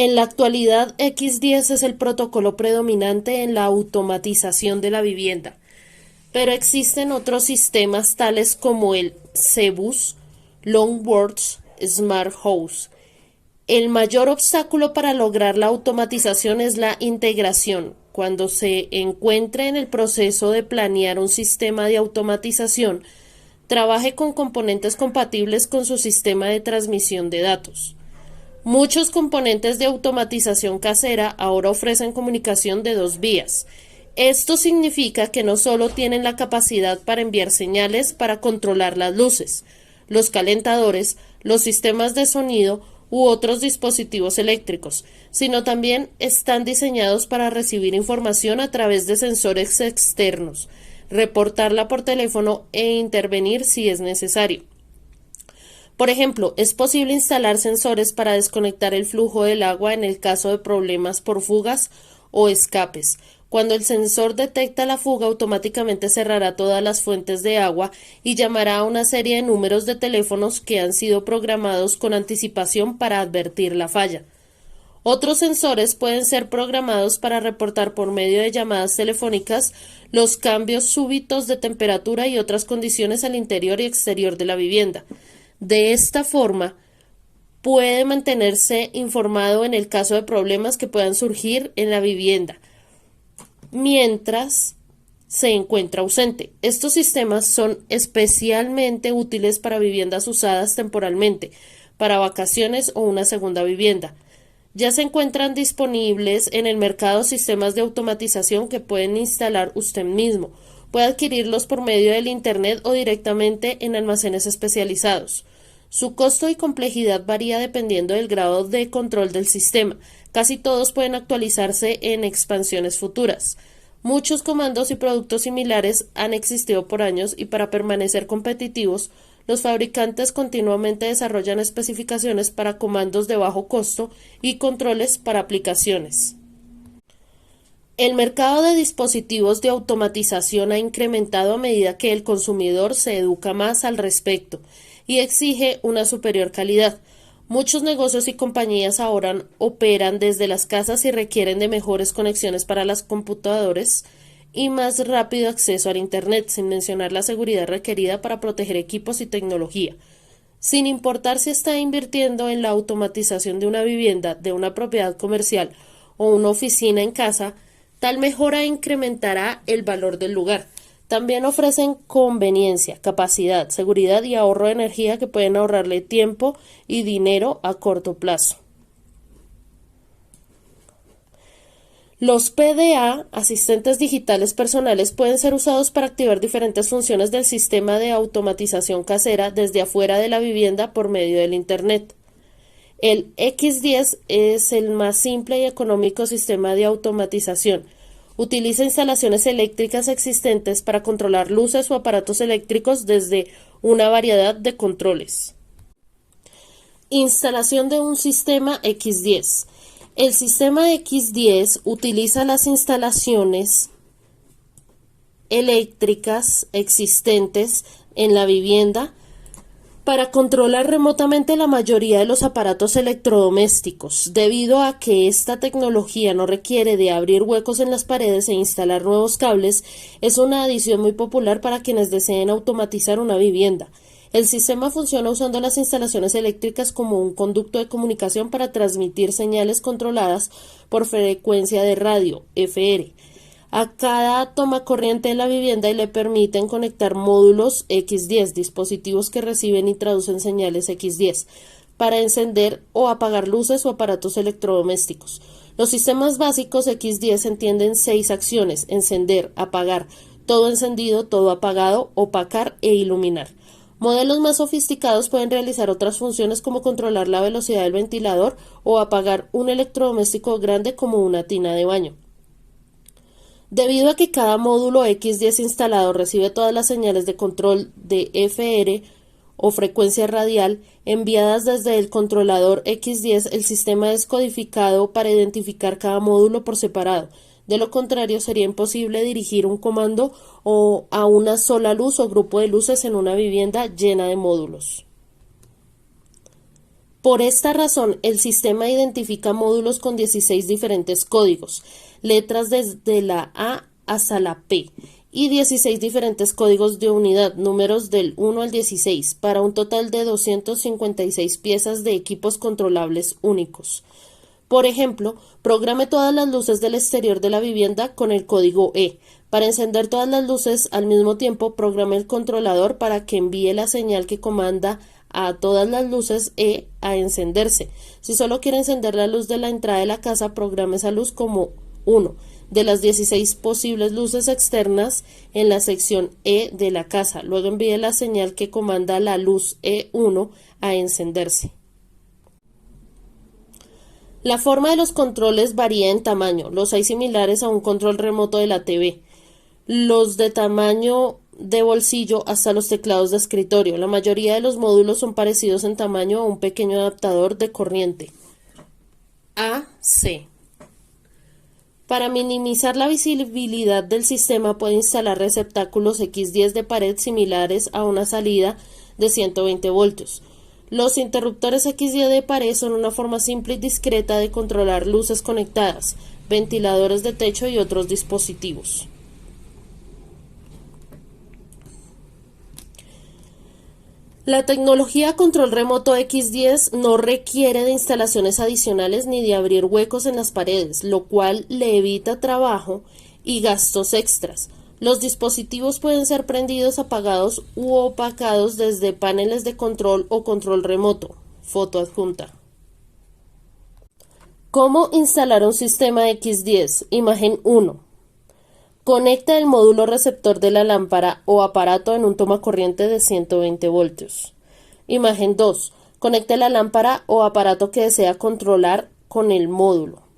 En la actualidad, X10 es el protocolo predominante en la automatización de la vivienda, pero existen otros sistemas tales como el CBUS, Longwords, Smart House. El mayor obstáculo para lograr la automatización es la integración. Cuando se encuentre en el proceso de planear un sistema de automatización, trabaje con componentes compatibles con su sistema de transmisión de datos. Muchos componentes de automatización casera ahora ofrecen comunicación de dos vías. Esto significa que no solo tienen la capacidad para enviar señales para controlar las luces, los calentadores, los sistemas de sonido u otros dispositivos eléctricos, sino también están diseñados para recibir información a través de sensores externos, reportarla por teléfono e intervenir si es necesario. Por ejemplo, es posible instalar sensores para desconectar el flujo del agua en el caso de problemas por fugas o escapes. Cuando el sensor detecta la fuga, automáticamente cerrará todas las fuentes de agua y llamará a una serie de números de teléfonos que han sido programados con anticipación para advertir la falla. Otros sensores pueden ser programados para reportar por medio de llamadas telefónicas los cambios súbitos de temperatura y otras condiciones al interior y exterior de la vivienda. De esta forma, puede mantenerse informado en el caso de problemas que puedan surgir en la vivienda mientras se encuentra ausente. Estos sistemas son especialmente útiles para viviendas usadas temporalmente, para vacaciones o una segunda vivienda. Ya se encuentran disponibles en el mercado sistemas de automatización que pueden instalar usted mismo. Puede adquirirlos por medio del Internet o directamente en almacenes especializados. Su costo y complejidad varía dependiendo del grado de control del sistema. Casi todos pueden actualizarse en expansiones futuras. Muchos comandos y productos similares han existido por años y para permanecer competitivos, los fabricantes continuamente desarrollan especificaciones para comandos de bajo costo y controles para aplicaciones. El mercado de dispositivos de automatización ha incrementado a medida que el consumidor se educa más al respecto y exige una superior calidad. Muchos negocios y compañías ahora operan desde las casas y requieren de mejores conexiones para los computadores y más rápido acceso al Internet, sin mencionar la seguridad requerida para proteger equipos y tecnología. Sin importar si está invirtiendo en la automatización de una vivienda, de una propiedad comercial o una oficina en casa, tal mejora incrementará el valor del lugar. También ofrecen conveniencia, capacidad, seguridad y ahorro de energía que pueden ahorrarle tiempo y dinero a corto plazo. Los PDA, asistentes digitales personales, pueden ser usados para activar diferentes funciones del sistema de automatización casera desde afuera de la vivienda por medio del Internet. El X10 es el más simple y económico sistema de automatización. Utiliza instalaciones eléctricas existentes para controlar luces o aparatos eléctricos desde una variedad de controles. Instalación de un sistema X10. El sistema X10 utiliza las instalaciones eléctricas existentes en la vivienda para controlar remotamente la mayoría de los aparatos electrodomésticos. Debido a que esta tecnología no requiere de abrir huecos en las paredes e instalar nuevos cables, es una adición muy popular para quienes deseen automatizar una vivienda. El sistema funciona usando las instalaciones eléctricas como un conducto de comunicación para transmitir señales controladas por frecuencia de radio, FR, a cada toma corriente de la vivienda y le permiten conectar módulos X10, dispositivos que reciben y traducen señales X10, para encender o apagar luces o aparatos electrodomésticos. Los sistemas básicos X10 entienden 6 acciones: encender, apagar, todo encendido, todo apagado, opacar e iluminar. Modelos más sofisticados pueden realizar otras funciones como controlar la velocidad del ventilador o apagar un electrodoméstico grande como una tina de baño. Debido a que cada módulo X10 instalado recibe todas las señales de control de FR o frecuencia radial enviadas desde el controlador X10, el sistema es codificado para identificar cada módulo por separado. De lo contrario, sería imposible dirigir un comando o a una sola luz o grupo de luces en una vivienda llena de módulos. Por esta razón, el sistema identifica módulos con 16 diferentes códigos, letras desde la A hasta la P, y 16 diferentes códigos de unidad, números del 1 al 16, para un total de 256 piezas de equipos controlables únicos. Por ejemplo, programe todas las luces del exterior de la vivienda con el código E. Para encender todas las luces al mismo tiempo, programe el controlador para que envíe la señal que comanda a todas las luces E a encenderse. Si solo quiere encender la luz de la entrada de la casa, programe esa luz como 1 de las 16 posibles luces externas en la sección E de la casa. Luego envíe la señal que comanda la luz E1 a encenderse. La forma de los controles varía en tamaño. Los hay similares a un control remoto de la TV. Los de tamaño de bolsillo hasta los teclados de escritorio. La mayoría de los módulos son parecidos en tamaño a un pequeño adaptador de corriente. AC. Para minimizar la visibilidad del sistema puede instalar receptáculos X10 de pared similares a una salida de 120 voltios. Los interruptores X10 de pared son una forma simple y discreta de controlar luces conectadas, ventiladores de techo y otros dispositivos. La tecnología control remoto X10 no requiere de instalaciones adicionales ni de abrir huecos en las paredes, lo cual le evita trabajo y gastos extras. Los dispositivos pueden ser prendidos, apagados u opacados desde paneles de control o control remoto. Foto adjunta. ¿Cómo instalar un sistema X10? Imagen 1. Conecta el módulo receptor de la lámpara o aparato en un tomacorriente de 120 voltios. Imagen 2. Conecte la lámpara o aparato que desea controlar con el módulo.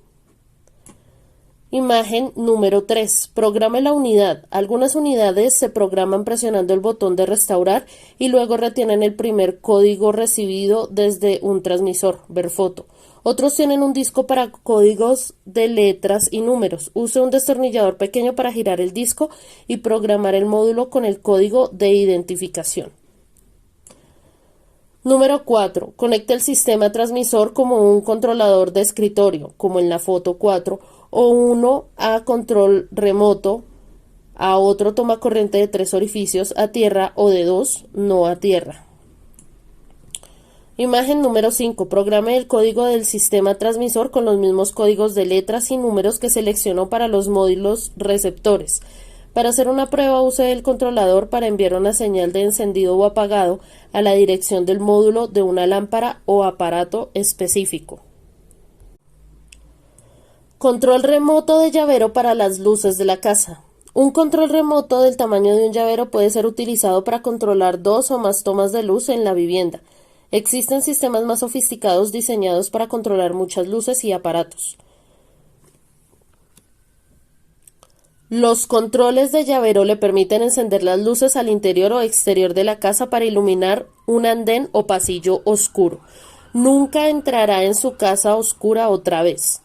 Imagen número 3. Programe la unidad. Algunas unidades se programan presionando el botón de restaurar y luego retienen el primer código recibido desde un transmisor. Ver foto. Otros tienen un disco para códigos de letras y números. Use un destornillador pequeño para girar el disco y programar el módulo con el código de identificación. Número 4. Conecte el sistema transmisor como un controlador de escritorio, como en la foto 4, o uno a control remoto a otro tomacorriente de 3 orificios a tierra o de 2 no a tierra. Imagen número 5. Programe el código del sistema transmisor con los mismos códigos de letras y números que seleccionó para los módulos receptores. Para hacer una prueba, use el controlador para enviar una señal de encendido o apagado a la dirección del módulo de una lámpara o aparato específico. Control remoto de llavero para las luces de la casa. Un control remoto del tamaño de un llavero puede ser utilizado para controlar 2 o más tomas de luz en la vivienda. Existen sistemas más sofisticados diseñados para controlar muchas luces y aparatos. Los controles de llavero le permiten encender las luces al interior o exterior de la casa para iluminar un andén o pasillo oscuro. Nunca entrará en su casa oscura otra vez.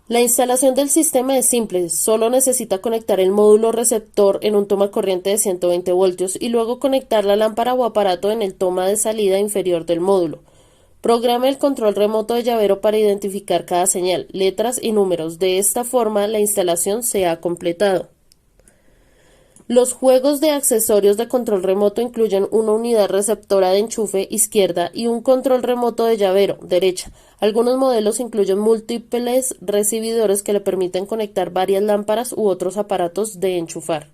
La instalación del sistema es simple, solo necesita conectar el módulo receptor en un tomacorriente de 120 voltios y luego conectar la lámpara o aparato en el toma de salida inferior del módulo. Programe el control remoto de llavero para identificar cada señal, letras y números. De esta forma, la instalación se ha completado. Los juegos de accesorios de control remoto incluyen una unidad receptora de enchufe izquierda y un control remoto de llavero derecha. Algunos modelos incluyen múltiples recibidores que le permiten conectar varias lámparas u otros aparatos de enchufar.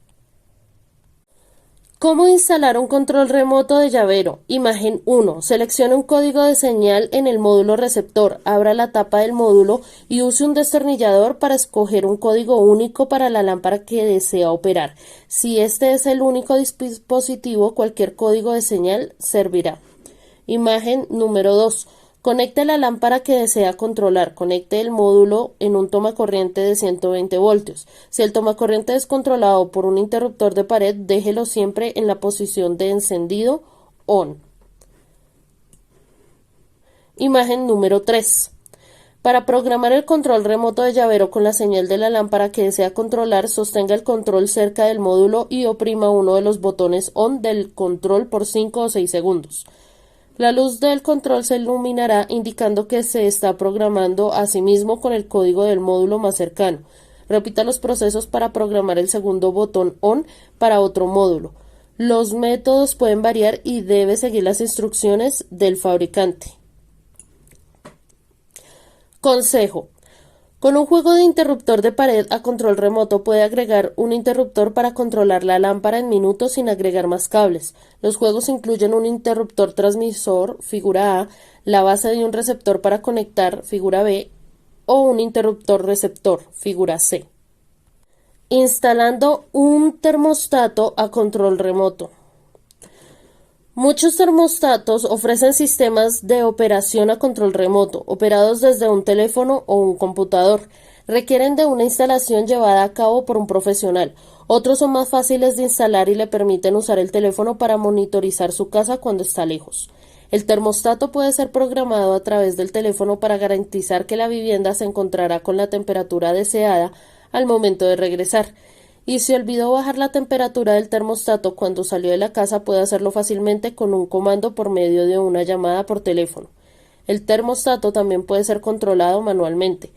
¿Cómo instalar un control remoto de llavero? Imagen 1. Seleccione un código de señal en el módulo receptor. Abra la tapa del módulo y use un destornillador para escoger un código único para la lámpara que desea operar. Si este es el único dispositivo, cualquier código de señal servirá. Imagen número 2. Conecte la lámpara que desea controlar. Conecte el módulo en un tomacorriente de 120 voltios. Si el tomacorriente es controlado por un interruptor de pared, déjelo siempre en la posición de encendido ON. Imagen número 3. Para programar el control remoto de llavero con la señal de la lámpara que desea controlar, sostenga el control cerca del módulo y oprima uno de los botones ON del control por 5 o 6 segundos. La luz del control se iluminará indicando que se está programando a sí mismo con el código del módulo más cercano. Repita los procesos para programar el segundo botón ON para otro módulo. Los métodos pueden variar y debe seguir las instrucciones del fabricante. Consejo. Con un juego de interruptor de pared a control remoto puede agregar un interruptor para controlar la lámpara en minutos sin agregar más cables. Los juegos incluyen un interruptor transmisor, figura A, la base de un receptor para conectar, figura B, o un interruptor receptor, figura C. Instalando un termostato a control remoto. Muchos termostatos ofrecen sistemas de operación a control remoto, operados desde un teléfono o un computador. Requieren de una instalación llevada a cabo por un profesional. Otros son más fáciles de instalar y le permiten usar el teléfono para monitorizar su casa cuando está lejos. El termostato puede ser programado a través del teléfono para garantizar que la vivienda se encontrará con la temperatura deseada al momento de regresar. Y si olvidó bajar la temperatura del termostato cuando salió de la casa, puede hacerlo fácilmente con un comando por medio de una llamada por teléfono. El termostato también puede ser controlado manualmente.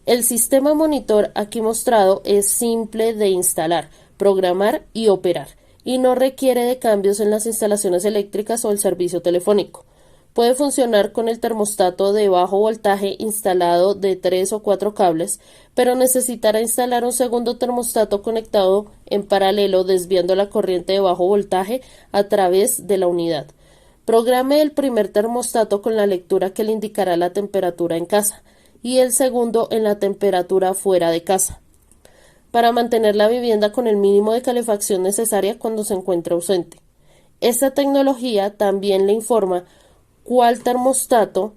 El sistema monitor aquí mostrado es simple de instalar, programar y operar, y no requiere de cambios en las instalaciones eléctricas o el servicio telefónico. Puede funcionar con el termostato de bajo voltaje instalado de 3 o 4 cables, pero necesitará instalar un segundo termostato conectado en paralelo desviando la corriente de bajo voltaje a través de la unidad. Programe el primer termostato con la lectura que le indicará la temperatura en casa y el segundo en la temperatura fuera de casa, para mantener la vivienda con el mínimo de calefacción necesaria cuando se encuentre ausente. Esta tecnología también le informa cuál termostato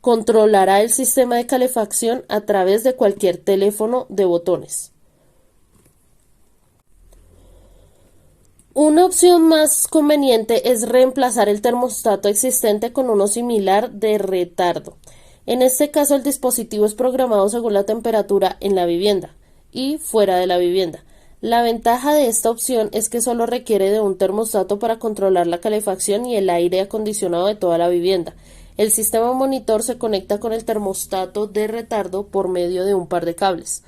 controlará el sistema de calefacción a través de cualquier teléfono de botones. Una opción más conveniente es reemplazar el termostato existente con uno similar de retardo. En este caso, el dispositivo es programado según la temperatura en la vivienda y fuera de la vivienda. La ventaja de esta opción es que solo requiere de un termostato para controlar la calefacción y el aire acondicionado de toda la vivienda. El sistema monitor se conecta con el termostato de retardo por medio de un par de cables.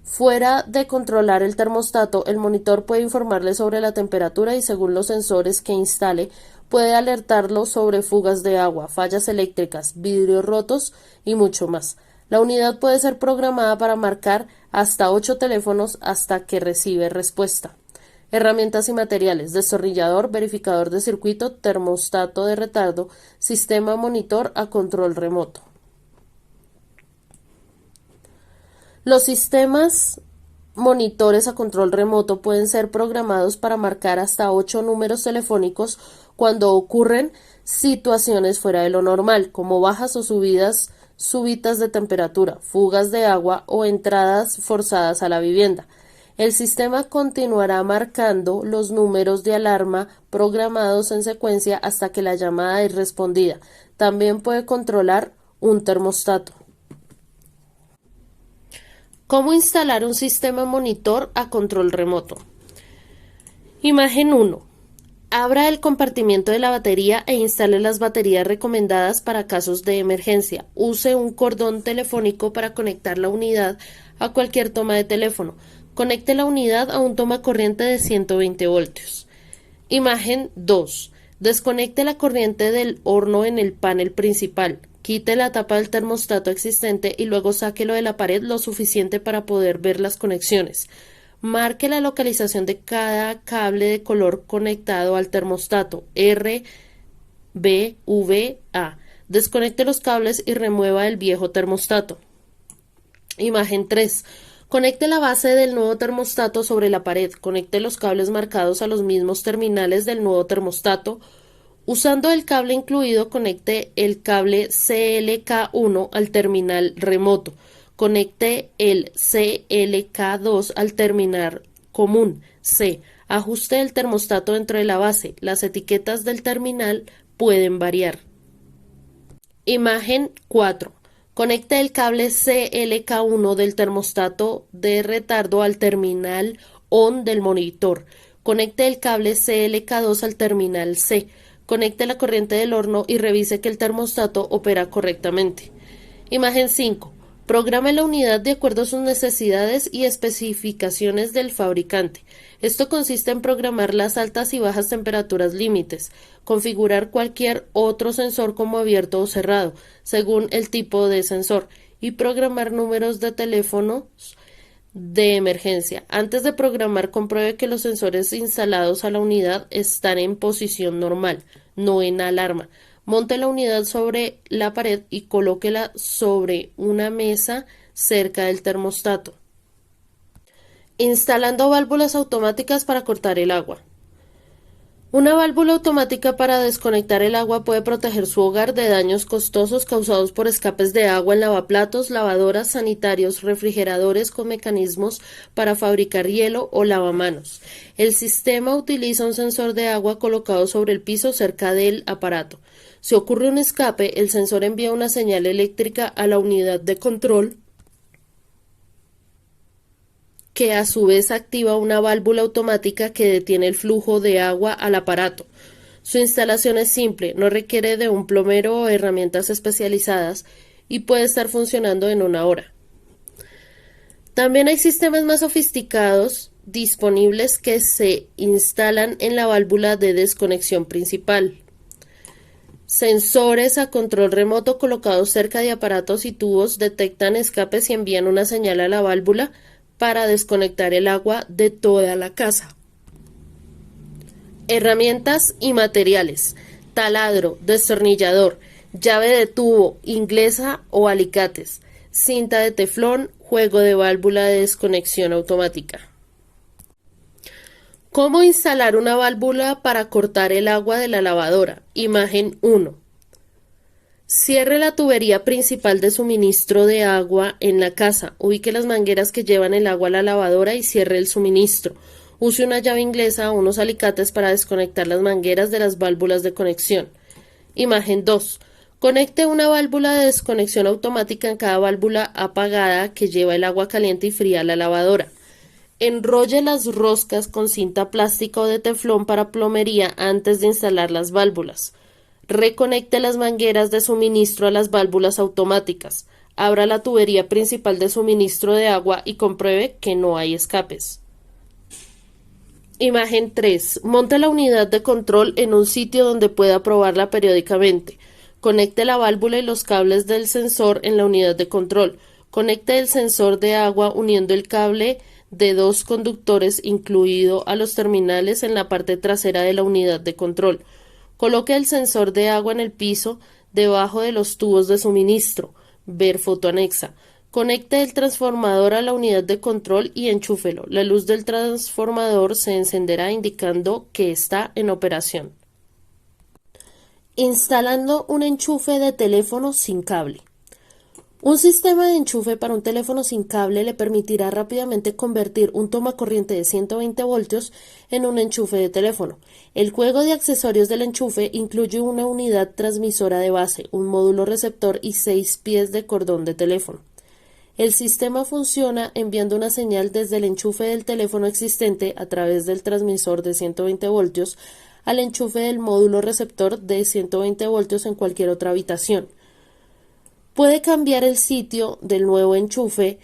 Fuera de controlar el termostato, el monitor puede informarle sobre la temperatura y, según los sensores que instale, puede alertarlo sobre fugas de agua, fallas eléctricas, vidrios rotos y mucho más. La unidad puede ser programada para marcar hasta 8 teléfonos hasta que recibe respuesta. Herramientas y materiales: destornillador, verificador de circuito, termostato de retardo, sistema monitor a control remoto. Los sistemas monitores a control remoto pueden ser programados para marcar hasta 8 números telefónicos cuando ocurren situaciones fuera de lo normal, como bajas o subidas súbitas de temperatura, fugas de agua o entradas forzadas a la vivienda. El sistema continuará marcando los números de alarma programados en secuencia hasta que la llamada es respondida. También puede controlar un termostato. ¿Cómo instalar un sistema monitor a control remoto? Imagen 1. Abra el compartimiento de la batería e instale las baterías recomendadas para casos de emergencia. Use un cordón telefónico para conectar la unidad a cualquier toma de teléfono. Conecte la unidad a un toma corriente de 120 voltios. Imagen 2. Desconecte la corriente del horno en el panel principal. Quite la tapa del termostato existente y luego sáquelo de la pared lo suficiente para poder ver las conexiones. Marque la localización de cada cable de color conectado al termostato R, B, V, A. Desconecte los cables y remueva el viejo termostato. Imagen 3. Conecte la base del nuevo termostato sobre la pared. Conecte los cables marcados a los mismos terminales del nuevo termostato. Usando el cable incluido, conecte el cable CLK1 al terminal remoto. Conecte el CLK2 al terminal común C. Ajuste el termostato dentro de la base. Las etiquetas del terminal pueden variar. Imagen 4. Conecte el cable CLK1 del termostato de retardo al terminal ON del monitor. Conecte el cable CLK2 al terminal C. Conecte la corriente del horno y revise que el termostato opera correctamente. Imagen 5. Programe la unidad de acuerdo a sus necesidades y especificaciones del fabricante. Esto consiste en programar las altas y bajas temperaturas límites, configurar cualquier otro sensor como abierto o cerrado, según el tipo de sensor, y programar números de teléfonos de emergencia. Antes de programar, compruebe que los sensores instalados a la unidad están en posición normal, no en alarma. Monte la unidad sobre la pared y colóquela sobre una mesa cerca del termostato. Instalando válvulas automáticas para cortar el agua. Una válvula automática para desconectar el agua puede proteger su hogar de daños costosos causados por escapes de agua en lavaplatos, lavadoras, sanitarios, refrigeradores con mecanismos para fabricar hielo o lavamanos. El sistema utiliza un sensor de agua colocado sobre el piso cerca del aparato. Si ocurre un escape, el sensor envía una señal eléctrica a la unidad de control, que a su vez activa una válvula automática que detiene el flujo de agua al aparato. Su instalación es simple, no requiere de un plomero o herramientas especializadas y puede estar funcionando en una hora. También hay sistemas más sofisticados disponibles que se instalan en la válvula de desconexión principal. Sensores a control remoto colocados cerca de aparatos y tubos detectan escapes y envían una señal a la válvula para desconectar el agua de toda la casa. Herramientas y materiales: taladro, destornillador, llave de tubo, inglesa o alicates, cinta de teflón, juego de válvula de desconexión automática. ¿Cómo instalar una válvula para cortar el agua de la lavadora? Imagen 1. Cierre la tubería principal de suministro de agua en la casa. Ubique las mangueras que llevan el agua a la lavadora y cierre el suministro. Use una llave inglesa o unos alicates para desconectar las mangueras de las válvulas de conexión. Imagen 2. Conecte una válvula de desconexión automática en cada válvula apagada que lleva el agua caliente y fría a la lavadora. Enrolle las roscas con cinta plástica o de teflón para plomería antes de instalar las válvulas. Reconecte las mangueras de suministro a las válvulas automáticas. Abra la tubería principal de suministro de agua y compruebe que no hay escapes. Imagen 3. Monte la unidad de control en un sitio donde pueda probarla periódicamente. Conecte la válvula y los cables del sensor en la unidad de control. Conecte el sensor de agua uniendo el cable de 2 conductores incluido a los terminales en la parte trasera de la unidad de control. Coloque el sensor de agua en el piso debajo de los tubos de suministro. Ver foto anexa. Conecte el transformador a la unidad de control y enchúfelo. La luz del transformador se encenderá indicando que está en operación. Instalando un enchufe de teléfono sin cable. Un sistema de enchufe para un teléfono sin cable le permitirá rápidamente convertir un tomacorriente de 120 voltios en un enchufe de teléfono. El juego de accesorios del enchufe incluye una unidad transmisora de base, un módulo receptor y 6 pies de cordón de teléfono. El sistema funciona enviando una señal desde el enchufe del teléfono existente a través del transmisor de 120 voltios al enchufe del módulo receptor de 120 voltios en cualquier otra habitación. Puede cambiar el sitio del nuevo enchufe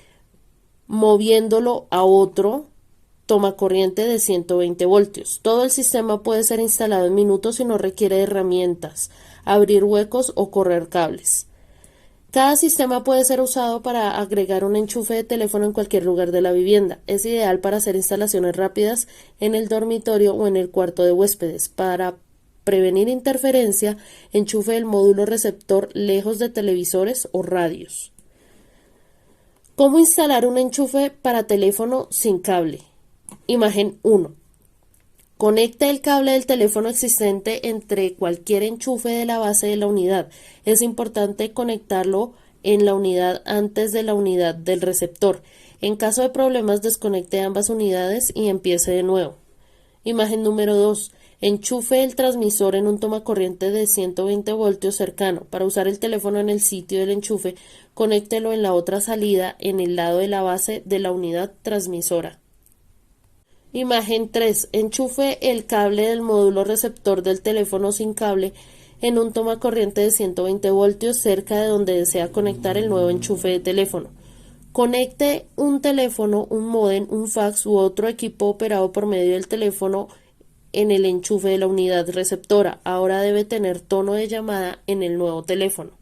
moviéndolo a otro tomacorriente de 120 voltios. Todo el sistema puede ser instalado en minutos y no requiere herramientas, abrir huecos o correr cables. Cada sistema puede ser usado para agregar un enchufe de teléfono en cualquier lugar de la vivienda. Es ideal para hacer instalaciones rápidas en el dormitorio o en el cuarto de huéspedes. Para prevenir interferencia, enchufe el módulo receptor lejos de televisores o radios. ¿Cómo instalar un enchufe para teléfono sin cable? Imagen 1. Conecte el cable del teléfono existente entre cualquier enchufe de la base de la unidad. Es importante conectarlo en la unidad antes de la unidad del receptor. En caso de problemas, desconecte ambas unidades y empiece de nuevo. Imagen número 2. Enchufe el transmisor en un tomacorriente de 120 voltios cercano. Para usar el teléfono en el sitio del enchufe, conéctelo en la otra salida en el lado de la base de la unidad transmisora. Imagen 3. Enchufe el cable del módulo receptor del teléfono sin cable en un tomacorriente de 120 voltios cerca de donde desea conectar el nuevo enchufe de teléfono. Conecte un teléfono, un módem, un fax u otro equipo operado por medio del teléfono en el enchufe de la unidad receptora. Ahora debe tener tono de llamada en el nuevo teléfono.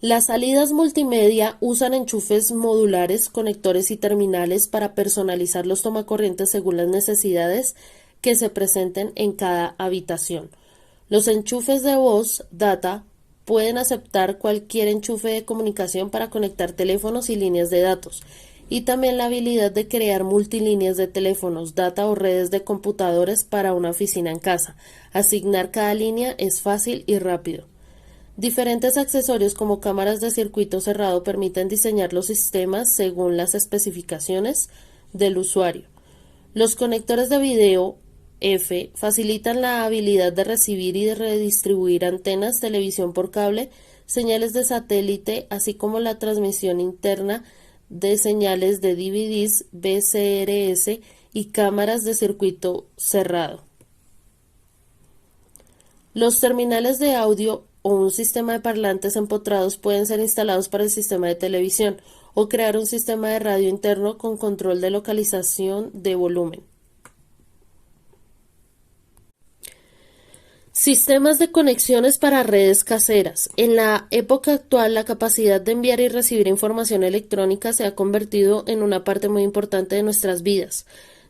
Las salidas multimedia usan enchufes modulares, conectores y terminales para personalizar los tomacorrientes según las necesidades que se presenten en cada habitación. Los enchufes de voz, data, pueden aceptar cualquier enchufe de comunicación para conectar teléfonos y líneas de datos, y también la habilidad de crear multilíneas de teléfonos, data o redes de computadores para una oficina en casa. Asignar cada línea es fácil y rápido. Diferentes accesorios como cámaras de circuito cerrado permiten diseñar los sistemas según las especificaciones del usuario. Los conectores de video F facilitan la habilidad de recibir y de redistribuir antenas, televisión por cable, señales de satélite, así como la transmisión interna de señales de DVDs, VCRS y cámaras de circuito cerrado. Los terminales de audio o un sistema de parlantes empotrados pueden ser instalados para el sistema de televisión o crear un sistema de radio interno con control de localización de volumen. Sistemas de conexiones para redes caseras. En la época actual, la capacidad de enviar y recibir información electrónica se ha convertido en una parte muy importante de nuestras vidas.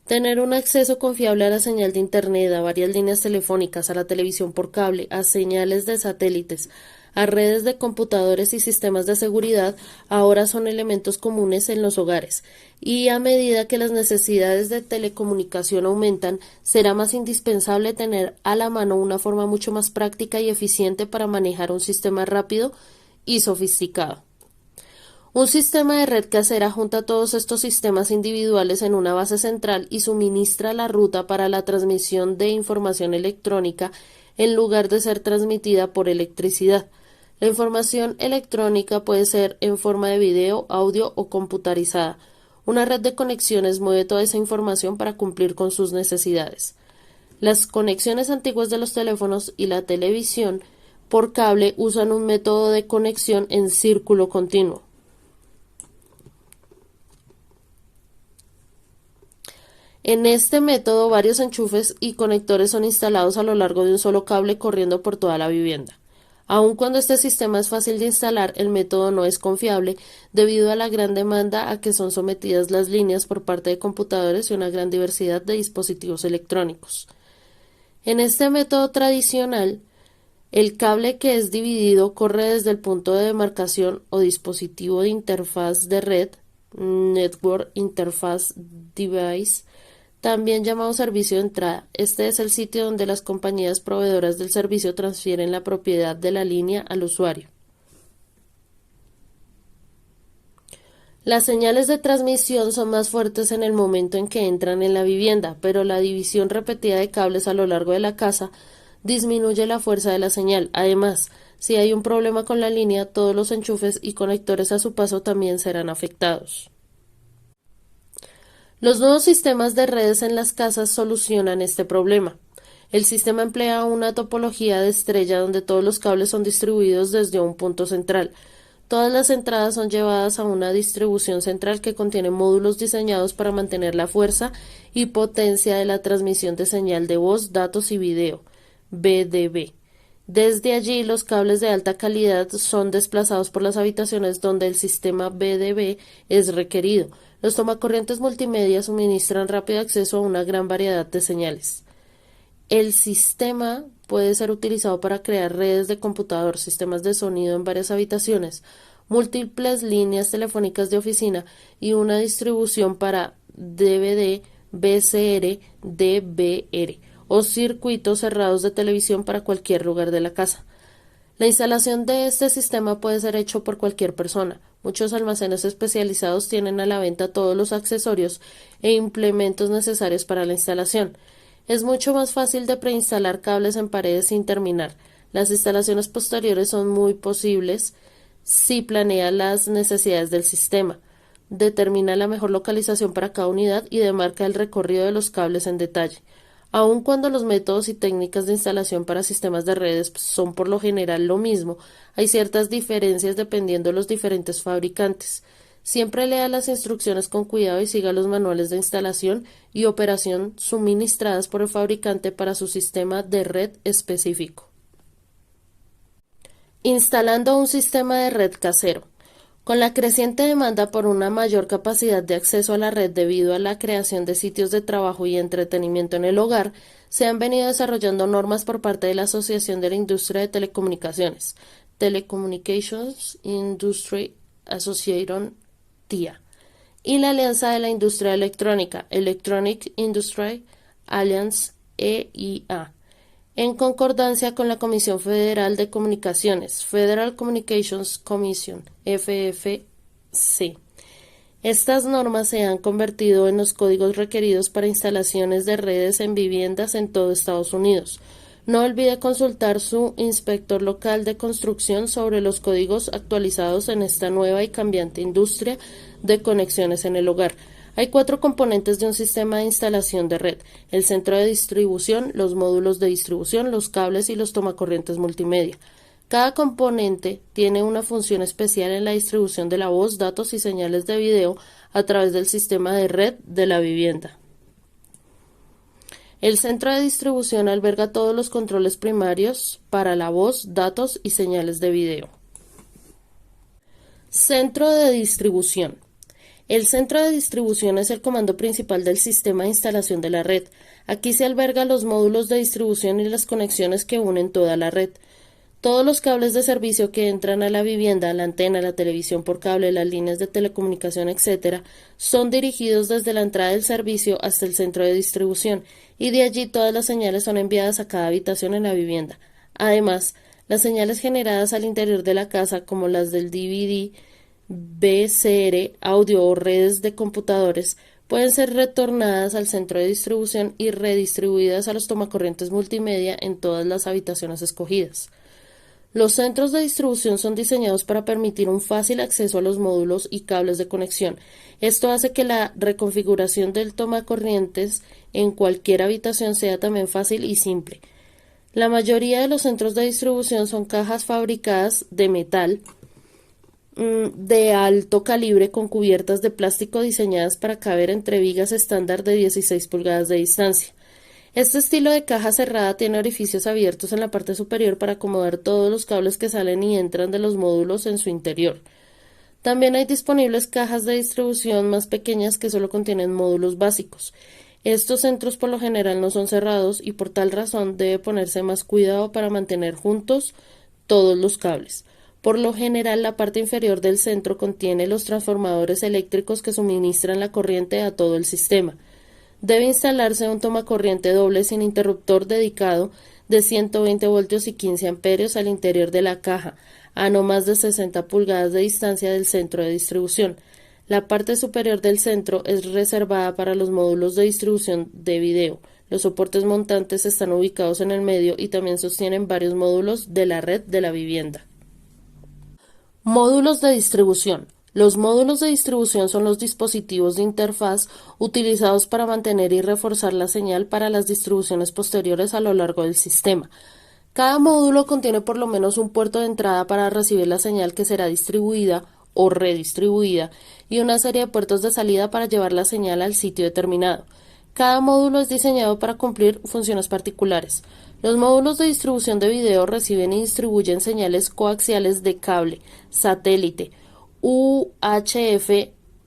Tener un acceso confiable a la señal de Internet, a varias líneas telefónicas, a la televisión por cable, a señales de satélites, a redes de computadores y sistemas de seguridad ahora son elementos comunes en los hogares, y a medida que las necesidades de telecomunicación aumentan, será más indispensable tener a la mano una forma mucho más práctica y eficiente para manejar un sistema rápido y sofisticado. Un sistema de red casera junta todos estos sistemas individuales en una base central y suministra la ruta para la transmisión de información electrónica en lugar de ser transmitida por electricidad. La información electrónica puede ser en forma de video, audio o computarizada. Una red de conexiones mueve toda esa información para cumplir con sus necesidades. Las conexiones antiguas de los teléfonos y la televisión por cable usan un método de conexión en círculo continuo. En este método, varios enchufes y conectores son instalados a lo largo de un solo cable corriendo por toda la vivienda. Aun cuando este sistema es fácil de instalar, el método no es confiable debido a la gran demanda a que son sometidas las líneas por parte de computadores y una gran diversidad de dispositivos electrónicos. En este método tradicional, el cable que es dividido corre desde el punto de demarcación o dispositivo de interfaz de red, Network Interface Device, también llamado servicio de entrada. Este es el sitio donde las compañías proveedoras del servicio transfieren la propiedad de la línea al usuario. Las señales de transmisión son más fuertes en el momento en que entran en la vivienda, pero la división repetida de cables a lo largo de la casa disminuye la fuerza de la señal. Además, si hay un problema con la línea, todos los enchufes y conectores a su paso también serán afectados. Los nuevos sistemas de redes en las casas solucionan este problema. El sistema emplea una topología de estrella donde todos los cables son distribuidos desde un punto central. Todas las entradas son llevadas a una distribución central que contiene módulos diseñados para mantener la fuerza y potencia de la transmisión de señal de voz, datos y video, VDV. Desde allí, los cables de alta calidad son desplazados por las habitaciones donde el sistema VDV es requerido. Los tomacorrientes multimedia suministran rápido acceso a una gran variedad de señales. El sistema puede ser utilizado para crear redes de computador, sistemas de sonido en varias habitaciones, múltiples líneas telefónicas de oficina y una distribución para DVD, VCR, DVR o circuitos cerrados de televisión para cualquier lugar de la casa. La instalación de este sistema puede ser hecho por cualquier persona. Muchos almacenes especializados tienen a la venta todos los accesorios e implementos necesarios para la instalación. Es mucho más fácil de preinstalar cables en paredes sin terminar. Las instalaciones posteriores son muy posibles si planea las necesidades del sistema. determina la mejor localización para cada unidad y demarca el recorrido de los cables en detalle. Aun cuando los métodos y técnicas de instalación para sistemas de redes son por lo general lo mismo, hay ciertas diferencias dependiendo de los diferentes fabricantes. Siempre lea las instrucciones con cuidado y siga los manuales de instalación y operación suministradas por el fabricante para su sistema de red específico. Instalando un sistema de red casero. Con la creciente demanda por una mayor capacidad de acceso a la red debido a la creación de sitios de trabajo y entretenimiento en el hogar, se han venido desarrollando normas por parte de la Asociación de la Industria de Telecomunicaciones, Telecommunications Industry Association, TIA, y la Alianza de la Industria Electrónica, Electronic Industry Alliance, EIA, en concordancia con la Comisión Federal de Comunicaciones, Federal Communications Commission, FFC. Estas normas se han convertido en los códigos requeridos para instalaciones de redes en viviendas en todo Estados Unidos. No olvide consultar su inspector local de construcción sobre los códigos actualizados en esta nueva y cambiante industria de conexiones en el hogar. Hay 4 componentes de un sistema de instalación de red: el centro de distribución, los módulos de distribución, los cables y los tomacorrientes multimedia. Cada componente tiene una función especial en la distribución de la voz, datos y señales de video a través del sistema de red de la vivienda. El centro de distribución alberga todos los controles primarios para la voz, datos y señales de video. Centro de distribución. El centro de distribución es el comando principal del sistema de instalación de la red. Aquí se albergan los módulos de distribución y las conexiones que unen toda la red. Todos los cables de servicio que entran a la vivienda, la antena, la televisión por cable, las líneas de telecomunicación, etc., son dirigidos desde la entrada del servicio hasta el centro de distribución, y de allí todas las señales son enviadas a cada habitación en la vivienda. Además, las señales generadas al interior de la casa, como las del DVD, VCR, audio o redes de computadores, pueden ser retornadas al centro de distribución y redistribuidas a los tomacorrientes multimedia en todas las habitaciones escogidas. Los centros de distribución son diseñados para permitir un fácil acceso a los módulos y cables de conexión. Esto hace que la reconfiguración del tomacorrientes en cualquier habitación sea también fácil y simple. La mayoría de los centros de distribución son cajas fabricadas de metal de alto calibre con cubiertas de plástico diseñadas para caber entre vigas estándar de 16 pulgadas de distancia. Este estilo de caja cerrada tiene orificios abiertos en la parte superior para acomodar todos los cables que salen y entran de los módulos en su interior. También hay disponibles cajas de distribución más pequeñas que solo contienen módulos básicos. Estos centros por lo general no son cerrados y por tal razón debe ponerse más cuidado para mantener juntos todos los cables. Por lo general, la parte inferior del centro contiene los transformadores eléctricos que suministran la corriente a todo el sistema. Debe instalarse un tomacorriente doble sin interruptor dedicado de 120 voltios y 15 amperios al interior de la caja, a no más de 60 pulgadas de distancia del centro de distribución. La parte superior del centro es reservada para los módulos de distribución de video. Los soportes montantes están ubicados en el medio y también sostienen varios módulos de la red de la vivienda. Módulos de distribución. Los módulos de distribución son los dispositivos de interfaz utilizados para mantener y reforzar la señal para las distribuciones posteriores a lo largo del sistema. Cada módulo contiene por lo menos un puerto de entrada para recibir la señal que será distribuida o redistribuida y una serie de puertos de salida para llevar la señal al sitio determinado. Cada módulo es diseñado para cumplir funciones particulares. Los módulos de distribución de video reciben y distribuyen señales coaxiales de cable, satélite, UHF,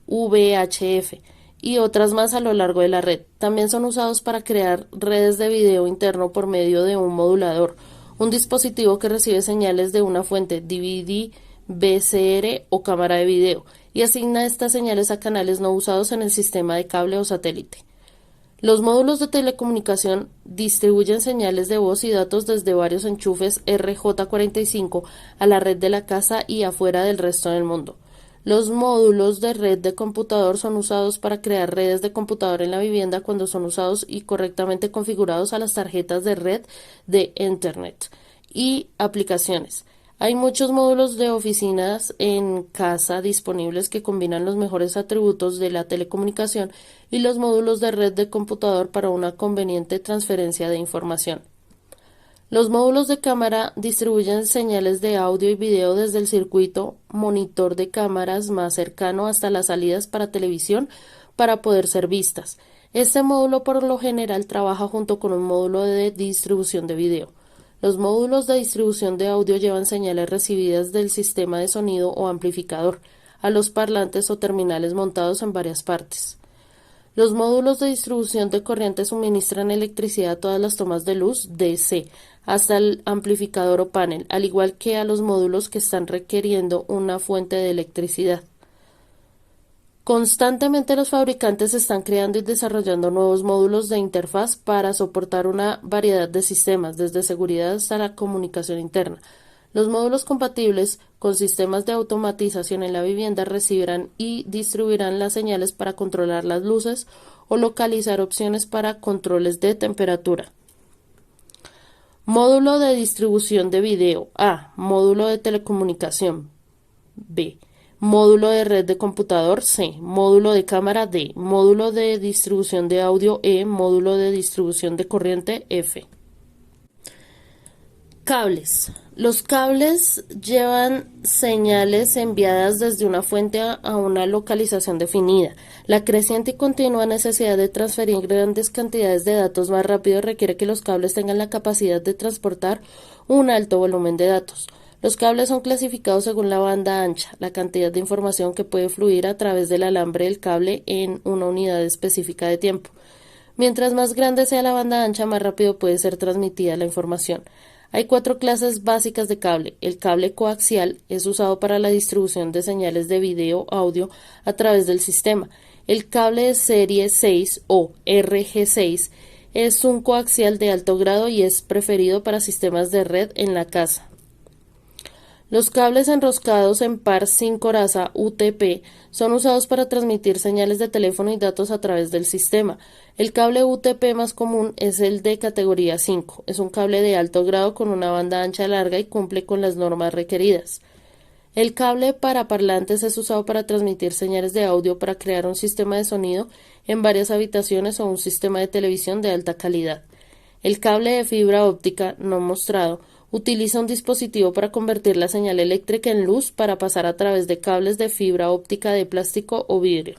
VHF y otras más a lo largo de la red. También son usados para crear redes de video interno por medio de un modulador, un dispositivo que recibe señales de una fuente DVD, VCR o cámara de video y asigna estas señales a canales no usados en el sistema de cable o satélite. Los módulos de telecomunicación distribuyen señales de voz y datos desde varios enchufes RJ45 a la red de la casa y afuera del resto del mundo. Los módulos de red de computador son usados para crear redes de computador en la vivienda cuando son usados y correctamente configurados a las tarjetas de red de Internet y aplicaciones. Hay muchos módulos de oficinas en casa disponibles que combinan los mejores atributos de la telecomunicación y los módulos de red de computador para una conveniente transferencia de información. Los módulos de cámara distribuyen señales de audio y video desde el circuito monitor de cámaras más cercano hasta las salidas para televisión para poder ser vistas. Este módulo por lo general trabaja junto con un módulo de distribución de video. Los módulos de distribución de audio llevan señales recibidas del sistema de sonido o amplificador a los parlantes o terminales montados en varias partes. Los módulos de distribución de corriente suministran electricidad a todas las tomas de luz DC, hasta el amplificador o panel, al igual que a los módulos que están requiriendo una fuente de electricidad. Constantemente los fabricantes están creando y desarrollando nuevos módulos de interfaz para soportar una variedad de sistemas, desde seguridad hasta la comunicación interna. Los módulos compatibles con sistemas de automatización en la vivienda recibirán y distribuirán las señales para controlar las luces o localizar opciones para controles de temperatura. Módulo de distribución de video. A. Módulo de telecomunicación. B. Módulo de red de computador. C. Módulo de cámara. D. Módulo de distribución de audio. E. Módulo de distribución de corriente. F. Cables. Los cables llevan señales enviadas desde una fuente a una localización definida. La creciente y continua necesidad de transferir grandes cantidades de datos más rápido requiere que los cables tengan la capacidad de transportar un alto volumen de datos. Los cables son clasificados según la banda ancha, la cantidad de información que puede fluir a través del alambre del cable en una unidad específica de tiempo. Mientras más grande sea la banda ancha, más rápido puede ser transmitida la información. Hay 4 clases básicas de cable. El cable coaxial es usado para la distribución de señales de video, audio a través del sistema. El cable de serie 6 o RG6 es un coaxial de alto grado y es preferido para sistemas de red en la casa. Los cables enroscados en par sin coraza UTP son usados para transmitir señales de teléfono y datos a través del sistema. El cable UTP más común es el de categoría 5. Es un cable de alto grado con una banda ancha larga y cumple con las normas requeridas. El cable para parlantes es usado para transmitir señales de audio para crear un sistema de sonido en varias habitaciones o un sistema de televisión de alta calidad. El cable de fibra óptica no mostrado utiliza un dispositivo para convertir la señal eléctrica en luz para pasar a través de cables de fibra óptica de plástico o vidrio.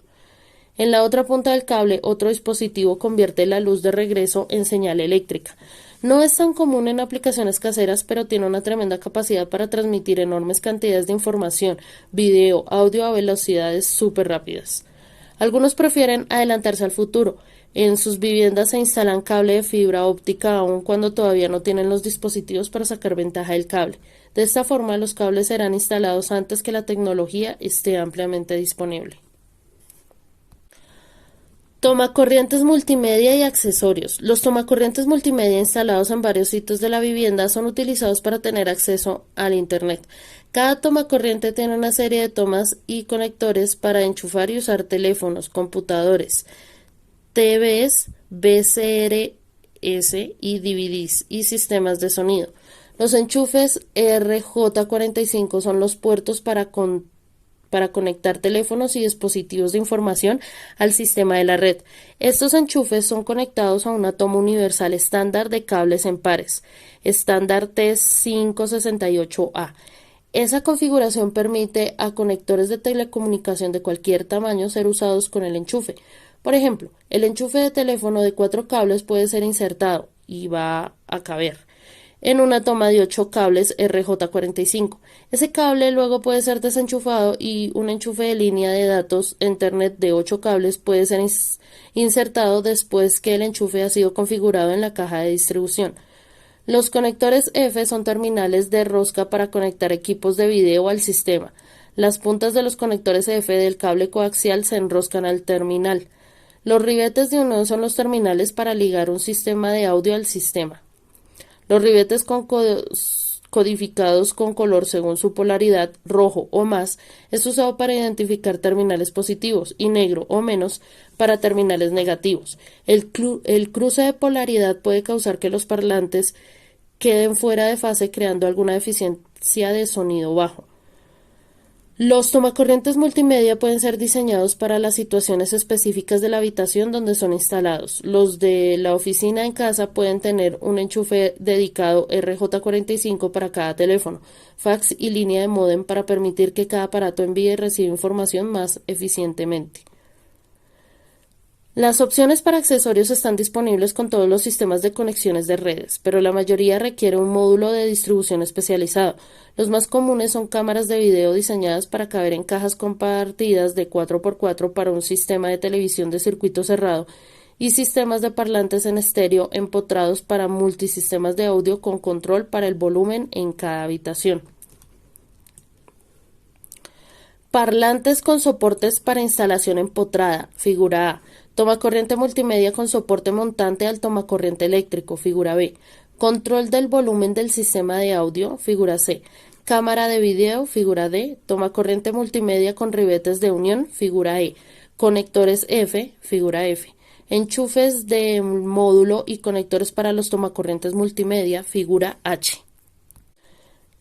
En la otra punta del cable, otro dispositivo convierte la luz de regreso en señal eléctrica. No es tan común en aplicaciones caseras, pero tiene una tremenda capacidad para transmitir enormes cantidades de información, video, audio a velocidades súper rápidas. Algunos prefieren adelantarse al futuro. En sus viviendas se instalan cable de fibra óptica aun cuando todavía no tienen los dispositivos para sacar ventaja del cable. De esta forma, los cables serán instalados antes que la tecnología esté ampliamente disponible. Tomacorrientes multimedia y accesorios. Los tomacorrientes multimedia instalados en varios sitios de la vivienda son utilizados para tener acceso al Internet. Cada tomacorriente tiene una serie de tomas y conectores para enchufar y usar teléfonos, computadores, TVs, VCRS y DVDs y sistemas de sonido. Los enchufes RJ45 son los puertos para conectar teléfonos y dispositivos de información al sistema de la red. Estos enchufes son conectados a una toma universal estándar de cables en pares, estándar T568A. Esa configuración permite a conectores de telecomunicación de cualquier tamaño ser usados con el enchufe. Por ejemplo, el enchufe de teléfono de 4 cables puede ser insertado, y va a caber, en una toma de 8 cables RJ45. Ese cable luego puede ser desenchufado y un enchufe de línea de datos Ethernet de 8 cables puede ser insertado después que el enchufe ha sido configurado en la caja de distribución. Los conectores F son terminales de rosca para conectar equipos de video al sistema. Las puntas de los conectores F del cable coaxial se enroscan al terminal. Los ribetes de unión son los terminales para ligar un sistema de audio al sistema. Los ribetes codificados con color según su polaridad, rojo o más, es usado para identificar terminales positivos y negro o menos para terminales negativos. El cruce de polaridad puede causar que los parlantes queden fuera de fase, creando alguna tolerancia de sonido bajo. Los tomacorrientes multimedia pueden ser diseñados para las situaciones específicas de la habitación donde son instalados. Los de la oficina en casa pueden tener un enchufe dedicado RJ45 para cada teléfono, fax y línea de módem para permitir que cada aparato envíe y reciba información más eficientemente. Las opciones para accesorios están disponibles con todos los sistemas de conexiones de redes, pero la mayoría requiere un módulo de distribución especializado. Los más comunes son cámaras de video diseñadas para caber en cajas compartidas de 4x4 para un sistema de televisión de circuito cerrado y sistemas de parlantes en estéreo empotrados para multisistemas de audio con control para el volumen en cada habitación. Parlantes con soportes para instalación empotrada, figura A. Tomacorriente multimedia con soporte montante al tomacorriente eléctrico, figura B. Control del volumen del sistema de audio, figura C. Cámara de video, figura D. Tomacorriente multimedia con ribetes de unión, figura E. Conectores F, figura F. Enchufes de módulo y conectores para los tomacorrientes multimedia, figura H.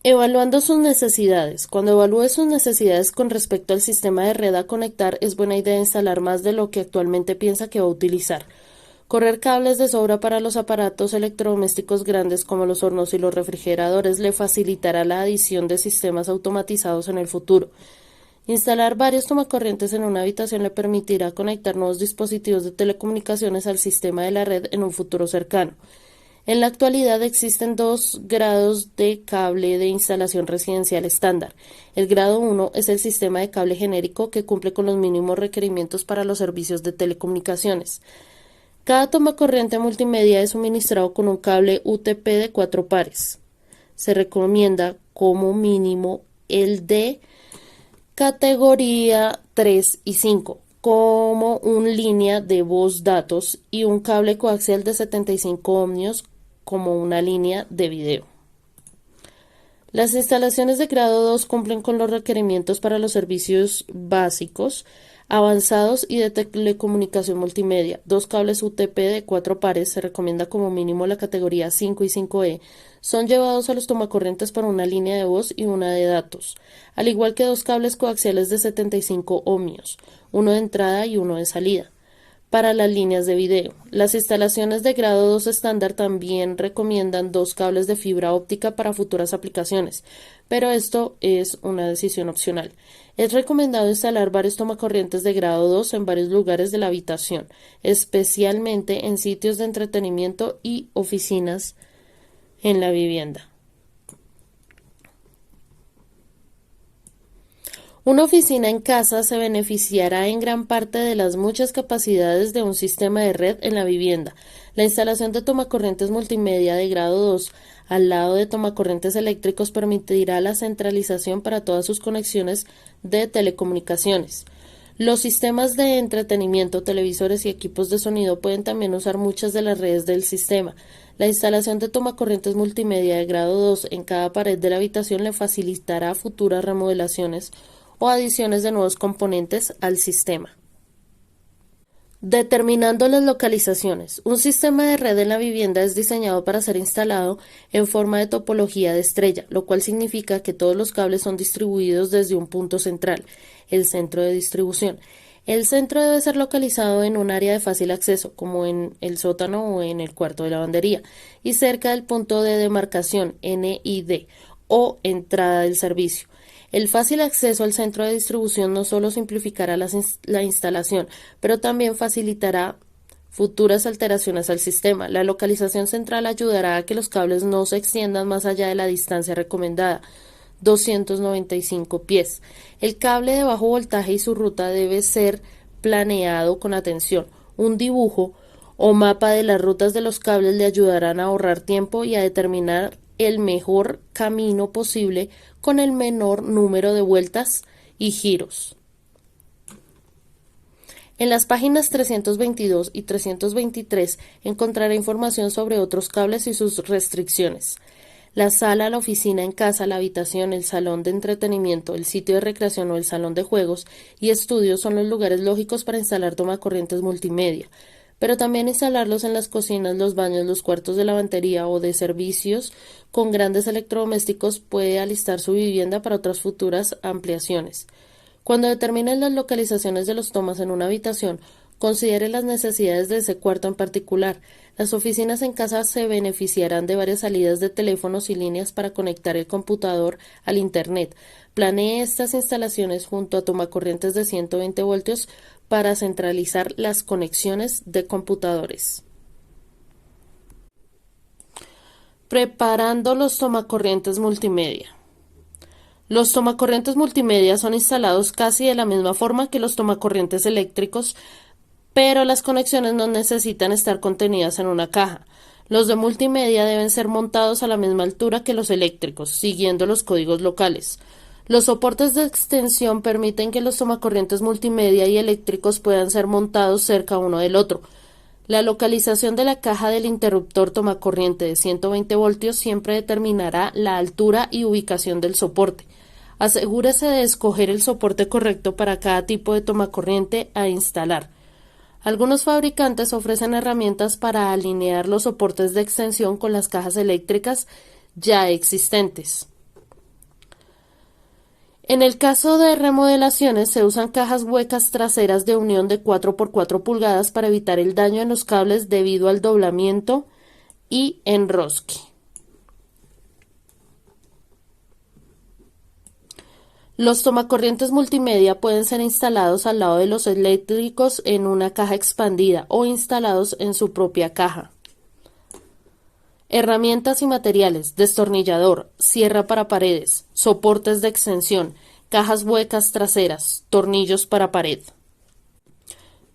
Evaluando sus necesidades. Cuando evalúe sus necesidades con respecto al sistema de red a conectar, es buena idea instalar más de lo que actualmente piensa que va a utilizar. Correr cables de sobra para los aparatos electrodomésticos grandes como los hornos y los refrigeradores le facilitará la adición de sistemas automatizados en el futuro. Instalar varios tomacorrientes en una habitación le permitirá conectar nuevos dispositivos de telecomunicaciones al sistema de la red en un futuro cercano. En la actualidad existen dos grados de cable de instalación residencial estándar. El grado 1 es el sistema de cable genérico que cumple con los mínimos requerimientos para los servicios de telecomunicaciones. Cada tomacorriente multimedia es suministrado con un cable UTP de 4 pares. Se recomienda como mínimo el de categoría 3 y 5, como un línea de voz datos y un cable coaxial de 75 ohmios como una línea de video. Las instalaciones de grado 2 cumplen con los requerimientos para los servicios básicos, avanzados y de telecomunicación multimedia. 2 cables UTP de 4 pares, se recomienda como mínimo la categoría 5 y 5E, son llevados a los tomacorrientes por una línea de voz y una de datos, al igual que 2 cables coaxiales de 75 ohmios, uno de entrada y uno de salida. Para las líneas de video, las instalaciones de grado 2 estándar también recomiendan 2 cables de fibra óptica para futuras aplicaciones, pero esto es una decisión opcional. Es recomendado instalar varios tomacorrientes de grado 2 en varios lugares de la habitación, especialmente en sitios de entretenimiento y oficinas en la vivienda. Una oficina en casa se beneficiará en gran parte de las muchas capacidades de un sistema de red en la vivienda. La instalación de tomacorrientes multimedia de grado 2 al lado de tomacorrientes eléctricos permitirá la centralización para todas sus conexiones de telecomunicaciones. Los sistemas de entretenimiento, televisores y equipos de sonido pueden también usar muchas de las redes del sistema. La instalación de tomacorrientes multimedia de grado 2 en cada pared de la habitación le facilitará futuras remodelaciones o adiciones de nuevos componentes al sistema. Determinando las localizaciones. Un sistema de red en la vivienda es diseñado para ser instalado en forma de topología de estrella, lo cual significa que todos los cables son distribuidos desde un punto central, el centro de distribución. El centro debe ser localizado en un área de fácil acceso, como en el sótano o en el cuarto de lavandería, y cerca del punto de demarcación NID o entrada del servicio. El fácil acceso al centro de distribución no solo simplificará la instalación, pero también facilitará futuras alteraciones al sistema. La localización central ayudará a que los cables no se extiendan más allá de la distancia recomendada, 295 pies. El cable de bajo voltaje y su ruta debe ser planeado con atención. Un dibujo o mapa de las rutas de los cables le ayudarán a ahorrar tiempo y a determinar el mejor camino posible con el menor número de vueltas y giros. En las páginas 322 y 323 encontrará información sobre otros cables y sus restricciones. La sala, la oficina en casa, la habitación, el salón de entretenimiento, el sitio de recreación o el salón de juegos y estudios son los lugares lógicos para instalar tomacorrientes multimedia. pero también instalarlos en las cocinas, los baños, los cuartos de lavandería o de servicios con grandes electrodomésticos puede alistar su vivienda para otras futuras ampliaciones. Cuando determine las localizaciones de los tomas en una habitación, considere las necesidades de ese cuarto en particular. Las oficinas en casa se beneficiarán de varias salidas de teléfonos y líneas para conectar el computador al Internet. Planee estas instalaciones junto a tomacorrientes de 120 voltios para centralizar las conexiones de computadores. Preparando los tomacorrientes multimedia. Los tomacorrientes multimedia son instalados casi de la misma forma que los tomacorrientes eléctricos, pero las conexiones no necesitan estar contenidas en una caja. Los de multimedia deben ser montados a la misma altura que los eléctricos, siguiendo los códigos locales. Los soportes de extensión permiten que los tomacorrientes multimedia y eléctricos puedan ser montados cerca uno del otro. La localización de la caja del interruptor tomacorriente de 120 voltios siempre determinará la altura y ubicación del soporte. Asegúrese de escoger el soporte correcto para cada tipo de tomacorriente a instalar. Algunos fabricantes ofrecen herramientas para alinear los soportes de extensión con las cajas eléctricas ya existentes. En el caso de remodelaciones, se usan cajas huecas traseras de unión de 4 por 4 pulgadas para evitar el daño en los cables debido al doblamiento y enrosque. Los tomacorrientes multimedia pueden ser instalados al lado de los eléctricos en una caja expandida o instalados en su propia caja. Herramientas y materiales: destornillador, sierra para paredes, soportes de extensión, cajas huecas traseras, tornillos para pared.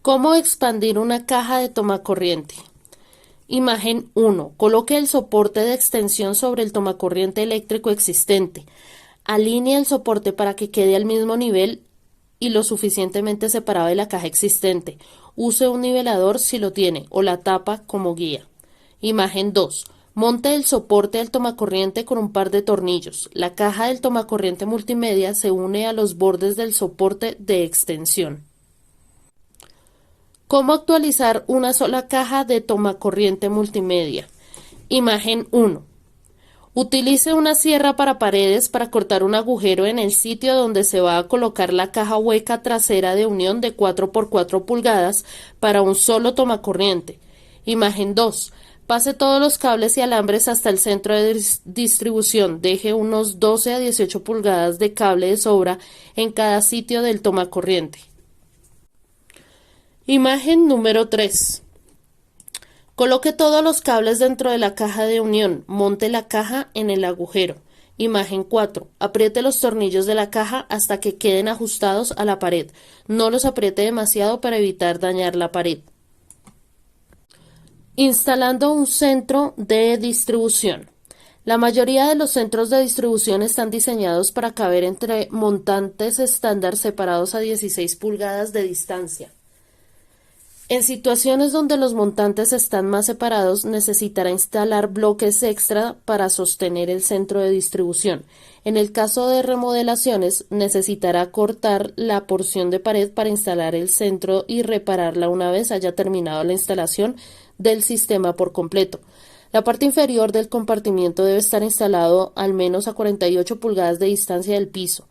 ¿Cómo expandir una caja de tomacorriente? Imagen 1. Coloque el soporte de extensión sobre el tomacorriente eléctrico existente. Alinee el soporte para que quede al mismo nivel y lo suficientemente separado de la caja existente. Use un nivelador si lo tiene o la tapa como guía. Imagen 2. Monte el soporte al tomacorriente con un par de tornillos. La caja del tomacorriente multimedia se une a los bordes del soporte de extensión. ¿Cómo actualizar una sola caja de tomacorriente multimedia? Imagen 1. Utilice una sierra para paredes para cortar un agujero en el sitio donde se va a colocar la caja hueca trasera de unión de 4 por 4 pulgadas para un solo tomacorriente. Imagen 2. Pase todos los cables y alambres hasta el centro de distribución. Deje unos 12 a 18 pulgadas de cable de sobra en cada sitio del tomacorriente. Imagen número 3. Coloque todos los cables dentro de la caja de unión. Monte la caja en el agujero. Imagen 4. Apriete los tornillos de la caja hasta que queden ajustados a la pared. No los apriete demasiado para evitar dañar la pared. Instalando un centro de distribución. La mayoría de los centros de distribución están diseñados para caber entre montantes estándar separados a 16 pulgadas de distancia. En situaciones donde los montantes están más separados, necesitará instalar bloques extra para sostener el centro de distribución. En el caso de remodelaciones, necesitará cortar la porción de pared para instalar el centro y repararla una vez haya terminado la instalación del sistema por completo. La parte inferior del compartimiento debe estar instalado al menos a 48 pulgadas de distancia del piso.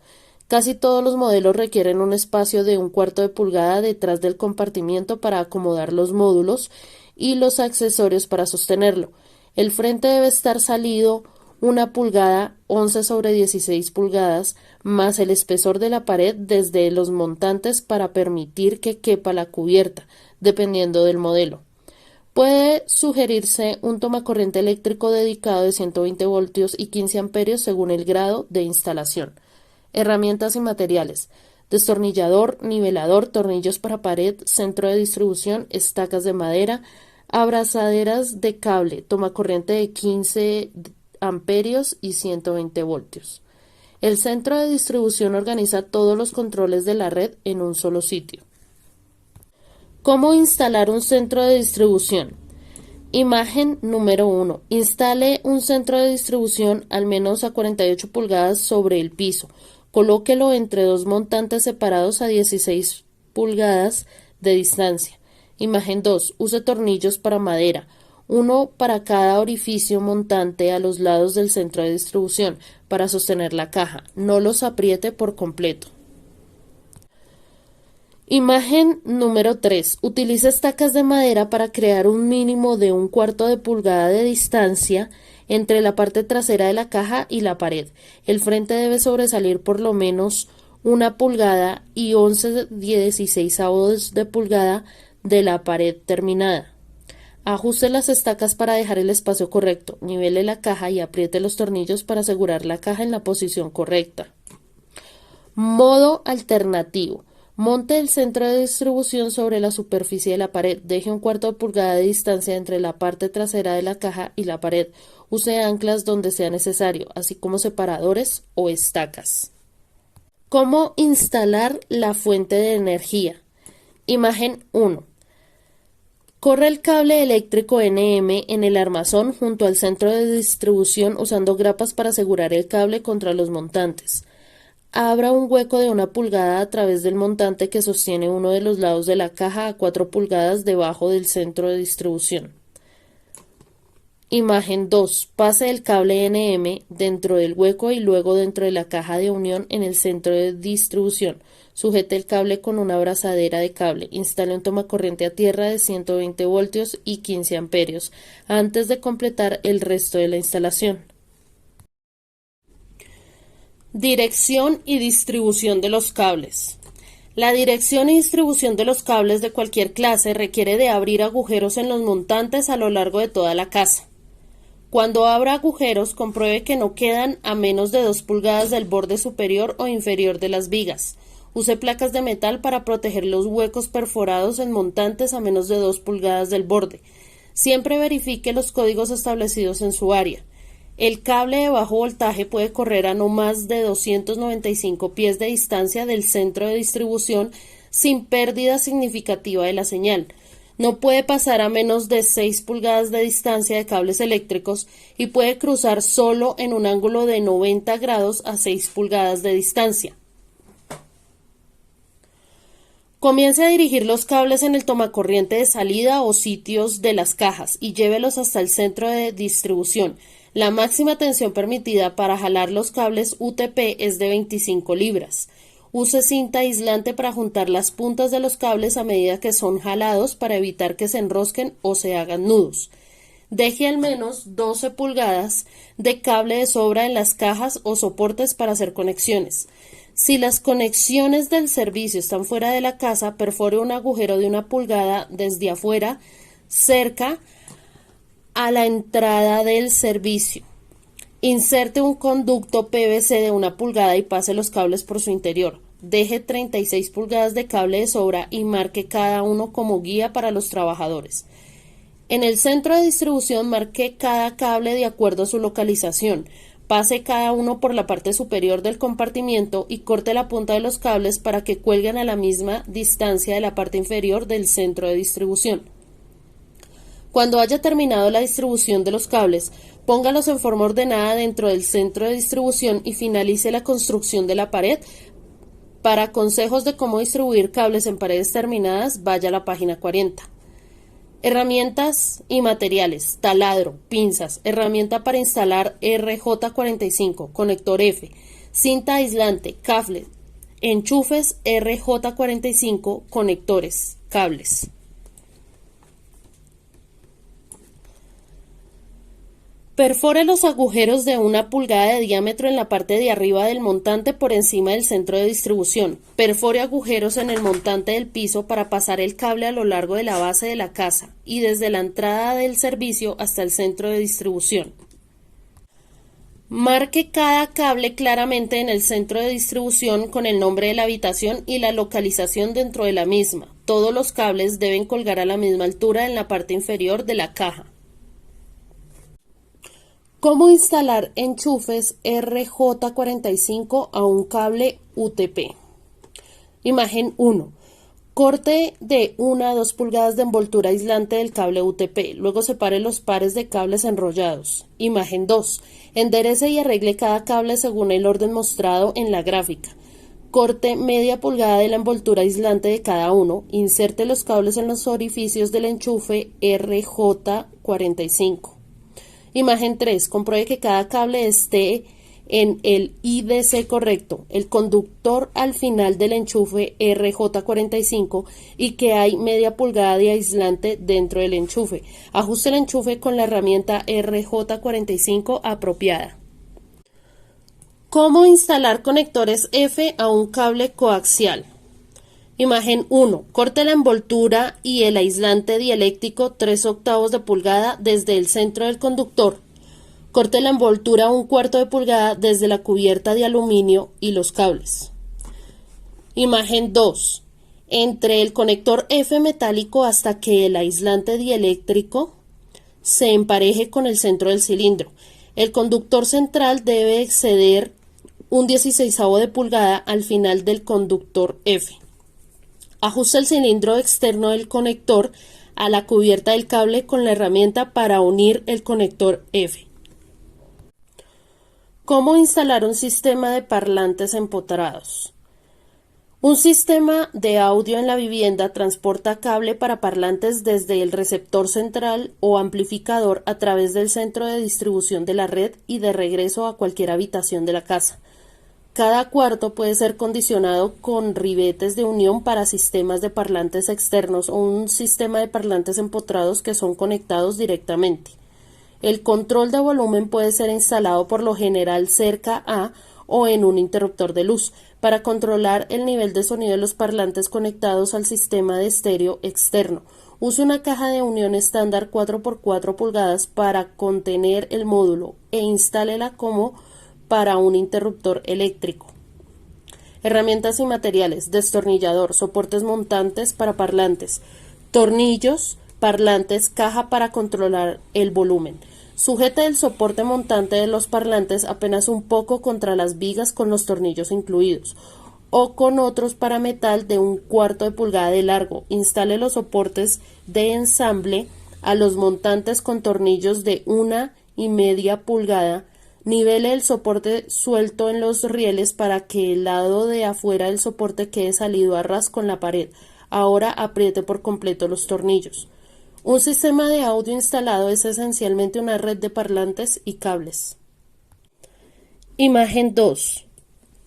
Casi todos los modelos requieren un espacio de 1/4 de pulgada detrás del compartimiento para acomodar los módulos y los accesorios para sostenerlo. El frente debe estar salido 1 pulgada, 11 sobre 16 pulgadas, más el espesor de la pared desde los montantes para permitir que quepa la cubierta, dependiendo del modelo. Puede sugerirse un tomacorriente eléctrico dedicado de 120 voltios y 15 amperios según el grado de instalación. Herramientas y materiales: destornillador, nivelador, tornillos para pared, centro de distribución, estacas de madera, abrazaderas de cable, tomacorriente de 15 amperios y 120 voltios. El centro de distribución organiza todos los controles de la red en un solo sitio. ¿Cómo instalar un centro de distribución? Imagen número 1. Instale un centro de distribución al menos a 48 pulgadas sobre el piso. Colóquelo entre dos montantes separados a 16 pulgadas de distancia. Imagen 2. Use tornillos para madera, uno para cada orificio montante a los lados del centro de distribución para sostener la caja. No los apriete por completo. Imagen número 3. Utiliza estacas de madera para crear un mínimo de 1/4 de pulgada de distancia entre la parte trasera de la caja y la pared. El frente debe sobresalir por lo menos 1 pulgada y 11/16 de pulgada de la pared terminada. Ajuste las estacas para dejar el espacio correcto, nivele la caja y apriete los tornillos para asegurar la caja en la posición correcta. Modo alternativo. Monte el centro de distribución sobre la superficie de la pared. Deje 1/4 de pulgada de distancia entre la parte trasera de la caja y la pared. Use anclas donde sea necesario, así como separadores o estacas. ¿Cómo instalar la fuente de energía? Imagen 1. Corre el cable eléctrico NM en el armazón junto al centro de distribución usando grapas para asegurar el cable contra los montantes. Abra un hueco de 1 pulgada a través del montante que sostiene uno de los lados de la caja a 4 pulgadas debajo del centro de distribución. Imagen 2. Pase el cable NM dentro del hueco y luego dentro de la caja de unión en el centro de distribución. Sujete el cable con una abrazadera de cable. Instale un tomacorriente a tierra de 120 voltios y 15 amperios antes de completar el resto de la instalación. Dirección y distribución de los cables. La dirección y distribución de los cables de cualquier clase requiere de abrir agujeros en los montantes a lo largo de toda la casa. Cuando abra agujeros, compruebe que no quedan a menos de 2 pulgadas del borde superior o inferior de las vigas. Use placas de metal para proteger los huecos perforados en montantes a menos de 2 pulgadas del borde. Siempre verifique los códigos establecidos en su área. El cable de bajo voltaje puede correr a no más de 295 pies de distancia del centro de distribución sin pérdida significativa de la señal. No puede pasar a menos de 6 pulgadas de distancia de cables eléctricos y puede cruzar solo en un ángulo de 90 grados a 6 pulgadas de distancia. Comience a dirigir los cables en el tomacorriente de salida o sitios de las cajas y llévelos hasta el centro de distribución. La máxima tensión permitida para jalar los cables UTP es de 25 libras. Use cinta aislante para juntar las puntas de los cables a medida que son jalados para evitar que se enrosquen o se hagan nudos. Deje al menos 12 pulgadas de cable de sobra en las cajas o soportes para hacer conexiones. Si las conexiones del servicio están fuera de la casa, perfore un agujero de 1 pulgada desde afuera, cerca a la entrada del servicio. Inserte un conducto PVC de 1 pulgada y pase los cables por su interior. Deje 36 pulgadas de cable de sobra y marque cada uno como guía para los trabajadores. En el centro de distribución marque cada cable de acuerdo a su localización. Pase cada uno por la parte superior del compartimiento y corte la punta de los cables para que cuelguen a la misma distancia de la parte inferior del centro de distribución. Cuando haya terminado la distribución de los cables, póngalos en forma ordenada dentro del centro de distribución y finalice la construcción de la pared. Para consejos de cómo distribuir cables en paredes terminadas, vaya a la página 40. Herramientas y materiales: taladro, pinzas, herramienta para instalar RJ45, conector F, cinta aislante, cable, enchufes RJ45, conectores, cables. Perfore los agujeros de 1 pulgada de diámetro en la parte de arriba del montante por encima del centro de distribución. Perfore agujeros en el montante del piso para pasar el cable a lo largo de la base de la casa y desde la entrada del servicio hasta el centro de distribución. Marque cada cable claramente en el centro de distribución con el nombre de la habitación y la localización dentro de la misma. Todos los cables deben colgar a la misma altura en la parte inferior de la caja. ¿Cómo instalar enchufes RJ45 a un cable UTP? Imagen 1. Corte de 1 a 2 pulgadas de envoltura aislante del cable UTP. Luego separe los pares de cables enrollados. Imagen 2. Enderece y arregle cada cable según el orden mostrado en la gráfica. Corte media pulgada de la envoltura aislante de cada uno. Inserte los cables en los orificios del enchufe RJ45. Imagen 3. Compruebe que cada cable esté en el IDC correcto, el conductor al final del enchufe RJ45 y que hay media pulgada de aislante dentro del enchufe. Ajuste el enchufe con la herramienta RJ45 apropiada. ¿Cómo instalar conectores F a un cable coaxial? Imagen 1. Corte la envoltura y el aislante dieléctrico 3/8 de pulgada desde el centro del conductor. Corte la envoltura 1/4 de pulgada desde la cubierta de aluminio y los cables. Imagen 2. Entre el conector F metálico hasta que el aislante dieléctrico se empareje con el centro del cilindro. El conductor central debe exceder 1/16 de pulgada al final del conductor F. Ajusta el cilindro externo del conector a la cubierta del cable con la herramienta para unir el conector F. ¿Cómo instalar un sistema de parlantes empotrados? Un sistema de audio en la vivienda transporta cable para parlantes desde el receptor central o amplificador a través del centro de distribución de la red y de regreso a cualquier habitación de la casa. Cada cuarto puede ser condicionado con ribetes de unión para sistemas de parlantes externos o un sistema de parlantes empotrados que son conectados directamente. El control de volumen puede ser instalado por lo general cerca a o en un interruptor de luz para controlar el nivel de sonido de los parlantes conectados al sistema de estéreo externo. Use una caja de unión estándar 4x4 pulgadas para contener el módulo e instálela como para un interruptor eléctrico. Herramientas y materiales: destornillador, soportes montantes para parlantes, tornillos, parlantes, caja para controlar el volumen. Sujete el soporte montante de los parlantes apenas un poco contra las vigas con los tornillos incluidos o con otros para metal de 1/4 de pulgada de largo. Instale los soportes de ensamble a los montantes con tornillos de 1,5 pulgada. Nivele el soporte suelto en los rieles para que el lado de afuera del soporte quede salido a ras con la pared. Ahora apriete por completo los tornillos. Un sistema de audio instalado es esencialmente una red de parlantes y cables. Imagen 2.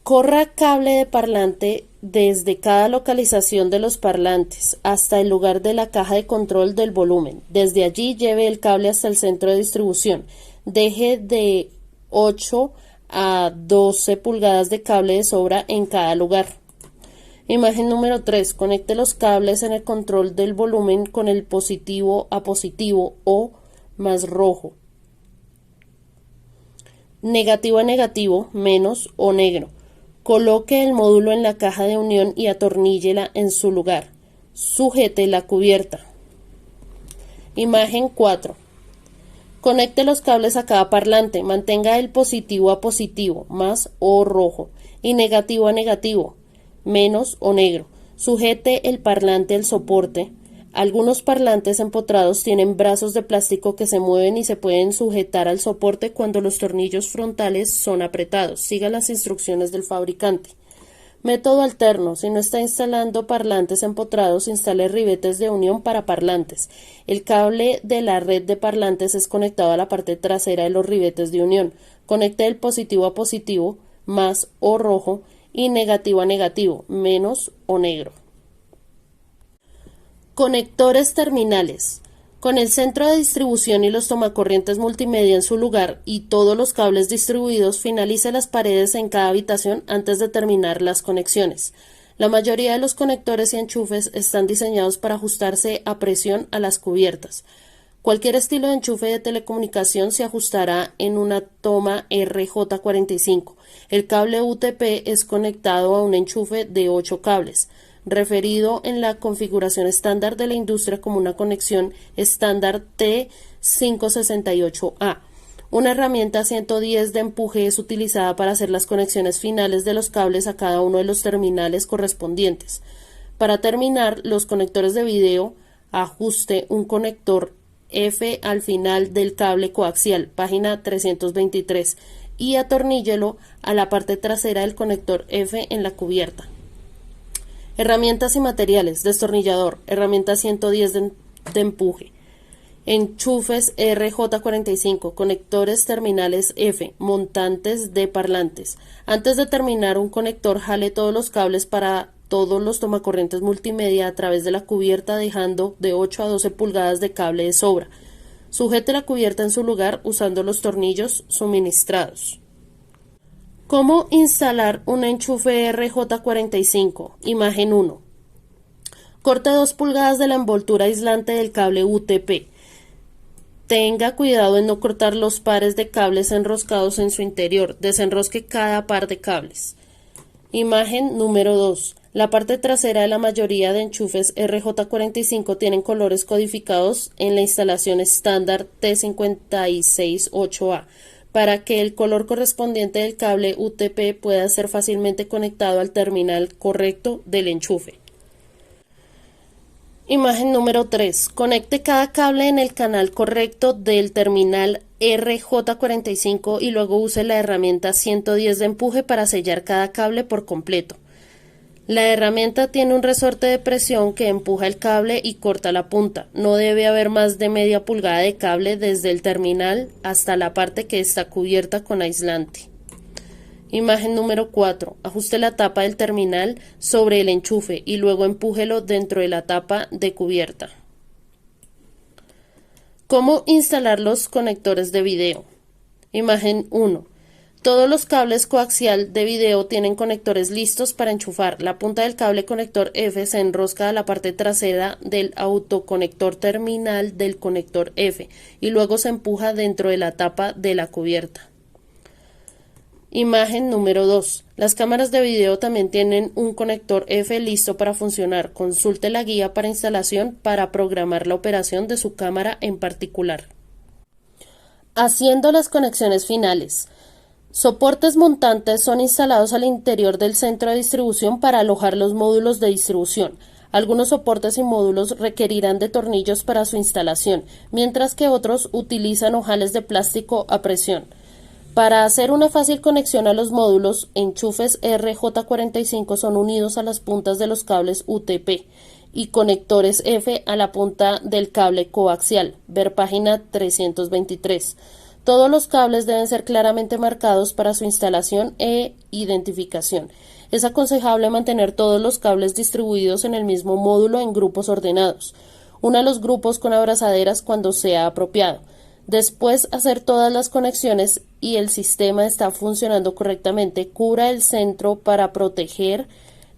Corra cable de parlante desde cada localización de los parlantes hasta el lugar de la caja de control del volumen. Desde allí lleve el cable hasta el centro de distribución. Deje de 8 a 12 pulgadas de cable de sobra en cada lugar. Imagen número 3. Conecte los cables en el control del volumen con el positivo a positivo o más rojo, negativo a negativo, menos o negro. Coloque el módulo en la caja de unión y atorníllela en su lugar. Sujete la cubierta. Imagen 4. Conecte los cables a cada parlante. Mantenga el positivo a positivo, más o rojo, y negativo a negativo, menos o negro. Sujete el parlante al soporte. Algunos parlantes empotrados tienen brazos de plástico que se mueven y se pueden sujetar al soporte cuando los tornillos frontales son apretados. Siga las instrucciones del fabricante. Método alterno: si no está instalando parlantes empotrados, instale ribetes de unión para parlantes. El cable de la red de parlantes es conectado a la parte trasera de los ribetes de unión. Conecte el positivo a positivo, más o rojo, y negativo a negativo, menos o negro. Conectores terminales. Con el centro de distribución y los tomacorrientes multimedia en su lugar y todos los cables distribuidos, finalice las paredes en cada habitación antes de terminar las conexiones. La mayoría de los conectores y enchufes están diseñados para ajustarse a presión a las cubiertas. Cualquier estilo de enchufe de telecomunicación se ajustará en una toma RJ45. El cable UTP es conectado a un enchufe de 8 cables, referido en la configuración estándar de la industria como una conexión estándar T568A. Una herramienta 110 de empuje es utilizada para hacer las conexiones finales de los cables a cada uno de los terminales correspondientes. Para terminar, los conectores de video, ajuste un conector F al final del cable coaxial, página 323. y atorníllelo a la parte trasera del conector F en la cubierta. Herramientas y materiales: destornillador, herramienta 110 de empuje, enchufes RJ45, conectores terminales F, montantes de parlantes. Antes de terminar un conector, jale todos los cables para todos los tomacorrientes multimedia a través de la cubierta, dejando de 8 a 12 pulgadas de cable de sobra. Sujete la cubierta en su lugar usando los tornillos suministrados. ¿Cómo instalar un enchufe RJ45? Imagen 1. Corte 2 pulgadas de la envoltura aislante del cable UTP. Tenga cuidado en no cortar los pares de cables enroscados en su interior. Desenrosque cada par de cables. Imagen número 2. La parte trasera de la mayoría de enchufes RJ45 tienen colores codificados en la instalación estándar T568A para que el color correspondiente del cable UTP pueda ser fácilmente conectado al terminal correcto del enchufe. Imagen número 3. Conecte cada cable en el canal correcto del terminal RJ45 y luego use la herramienta 110 de empuje para sellar cada cable por completo. La herramienta tiene un resorte de presión que empuja el cable y corta la punta. No debe haber más de media pulgada de cable desde el terminal hasta la parte que está cubierta con aislante. Imagen número 4. Ajuste la tapa del terminal sobre el enchufe y luego empújelo dentro de la tapa de cubierta. ¿Cómo instalar los conectores de video? Imagen 1. Todos los cables coaxial de video tienen conectores listos para enchufar. La punta del cable conector F se enrosca a la parte trasera del autoconector terminal del conector F y luego se empuja dentro de la tapa de la cubierta. Imagen número 2. Las cámaras de video también tienen un conector F listo para funcionar. Consulte la guía para instalación para programar la operación de su cámara en particular. Haciendo las conexiones finales. Soportes montantes son instalados al interior del centro de distribución para alojar los módulos de distribución. Algunos soportes y módulos requerirán de tornillos para su instalación, mientras que otros utilizan ojales de plástico a presión. Para hacer una fácil conexión a los módulos, enchufes RJ45 son unidos a las puntas de los cables UTP y conectores F a la punta del cable coaxial. Ver página 323. Todos los cables deben ser claramente marcados para su instalación e identificación. Es aconsejable mantener todos los cables distribuidos en el mismo módulo en grupos ordenados. Una los grupos con abrazaderas cuando sea apropiado. Después hacer todas las conexiones y el sistema está funcionando correctamente, cubra el centro para proteger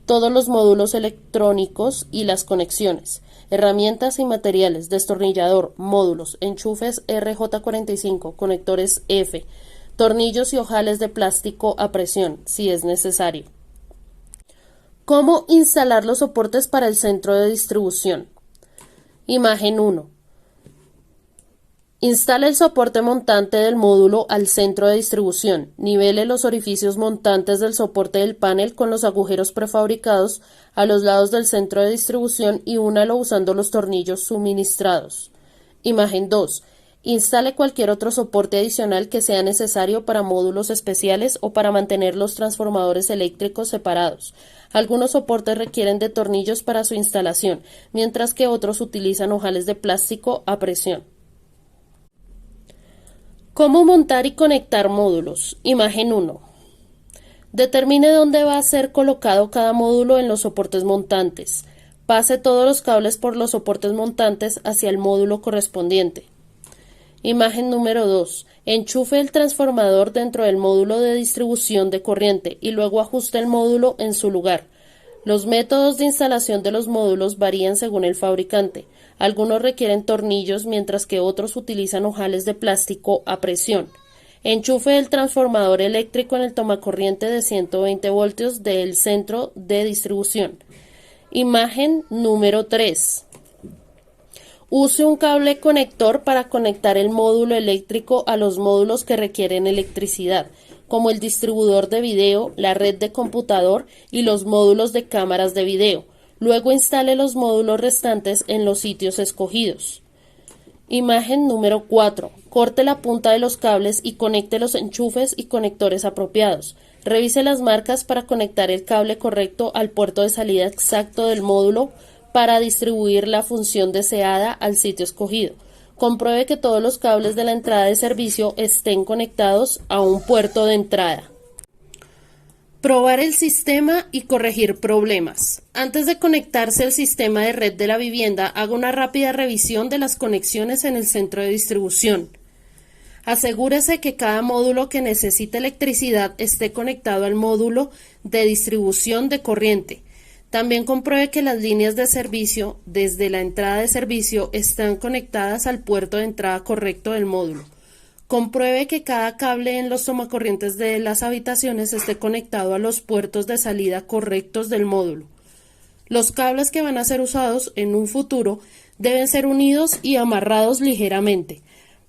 todos los módulos electrónicos y las conexiones. Herramientas y materiales: destornillador, módulos, enchufes RJ45, conectores F, tornillos y ojales de plástico a presión, si es necesario. ¿Cómo instalar los soportes para el centro de distribución? Imagen 1. Instale el soporte montante del módulo al centro de distribución. Nivele los orificios montantes del soporte del panel con los agujeros prefabricados a los lados del centro de distribución y únalo usando los tornillos suministrados. Imagen 2. Instale cualquier otro soporte adicional que sea necesario para módulos especiales o para mantener los transformadores eléctricos separados. Algunos soportes requieren de tornillos para su instalación, mientras que otros utilizan ojales de plástico a presión. ¿Cómo montar y conectar módulos? Imagen 1. Determine dónde va a ser colocado cada módulo en los soportes montantes. Pase todos los cables por los soportes montantes hacia el módulo correspondiente. Imagen número 2. Enchufe el transformador dentro del módulo de distribución de corriente y luego ajuste el módulo en su lugar. Los métodos de instalación de los módulos varían según el fabricante. Algunos requieren tornillos, mientras que otros utilizan ojales de plástico a presión. Enchufe el transformador eléctrico en el tomacorriente de 120 voltios del centro de distribución. Imagen número 3. Use un cable conector para conectar el módulo eléctrico a los módulos que requieren electricidad, como el distribuidor de video, la red de computador y los módulos de cámaras de video. Luego instale los módulos restantes en los sitios escogidos. Imagen número 4. Corte la punta de los cables y conecte los enchufes y conectores apropiados. Revise las marcas para conectar el cable correcto al puerto de salida exacto del módulo para distribuir la función deseada al sitio escogido. Compruebe que todos los cables de la entrada de servicio estén conectados a un puerto de entrada. Probar el sistema y corregir problemas. Antes de conectarse al sistema de red de la vivienda, haga una rápida revisión de las conexiones en el centro de distribución. Asegúrese que cada módulo que necesite electricidad esté conectado al módulo de distribución de corriente. También compruebe que las líneas de servicio desde la entrada de servicio están conectadas al puerto de entrada correcto del módulo. Compruebe que cada cable en los tomacorrientes de las habitaciones esté conectado a los puertos de salida correctos del módulo. Los cables que van a ser usados en un futuro deben ser unidos y amarrados ligeramente.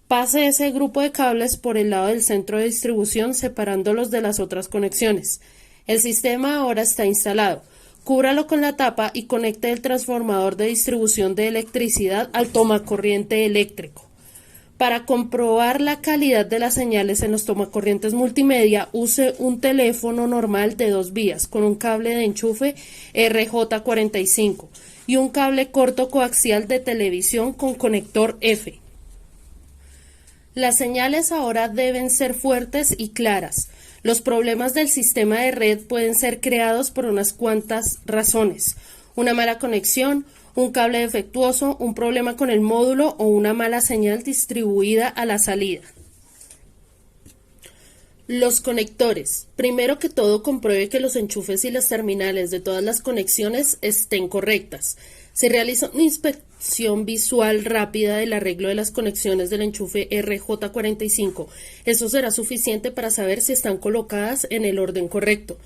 Pase ese grupo de cables por el lado del centro de distribución separándolos de las otras conexiones. El sistema ahora está instalado. Cúbralo con la tapa y conecte el transformador de distribución de electricidad al tomacorriente eléctrico. Para comprobar la calidad de las señales en los tomacorrientes multimedia, use un teléfono normal de 2 vías con un cable de enchufe RJ45 y un cable corto coaxial de televisión con conector F. Las señales ahora deben ser fuertes y claras. Los problemas del sistema de red pueden ser creados por unas cuantas razones: una mala conexión, un cable defectuoso, un problema con el módulo o una mala señal distribuida a la salida. Los conectores. Primero que todo, compruebe que los enchufes y las terminales de todas las conexiones estén correctas. Se realiza una inspección visual rápida del arreglo de las conexiones del enchufe RJ45. Eso será suficiente para saber si están colocadas en el orden correcto.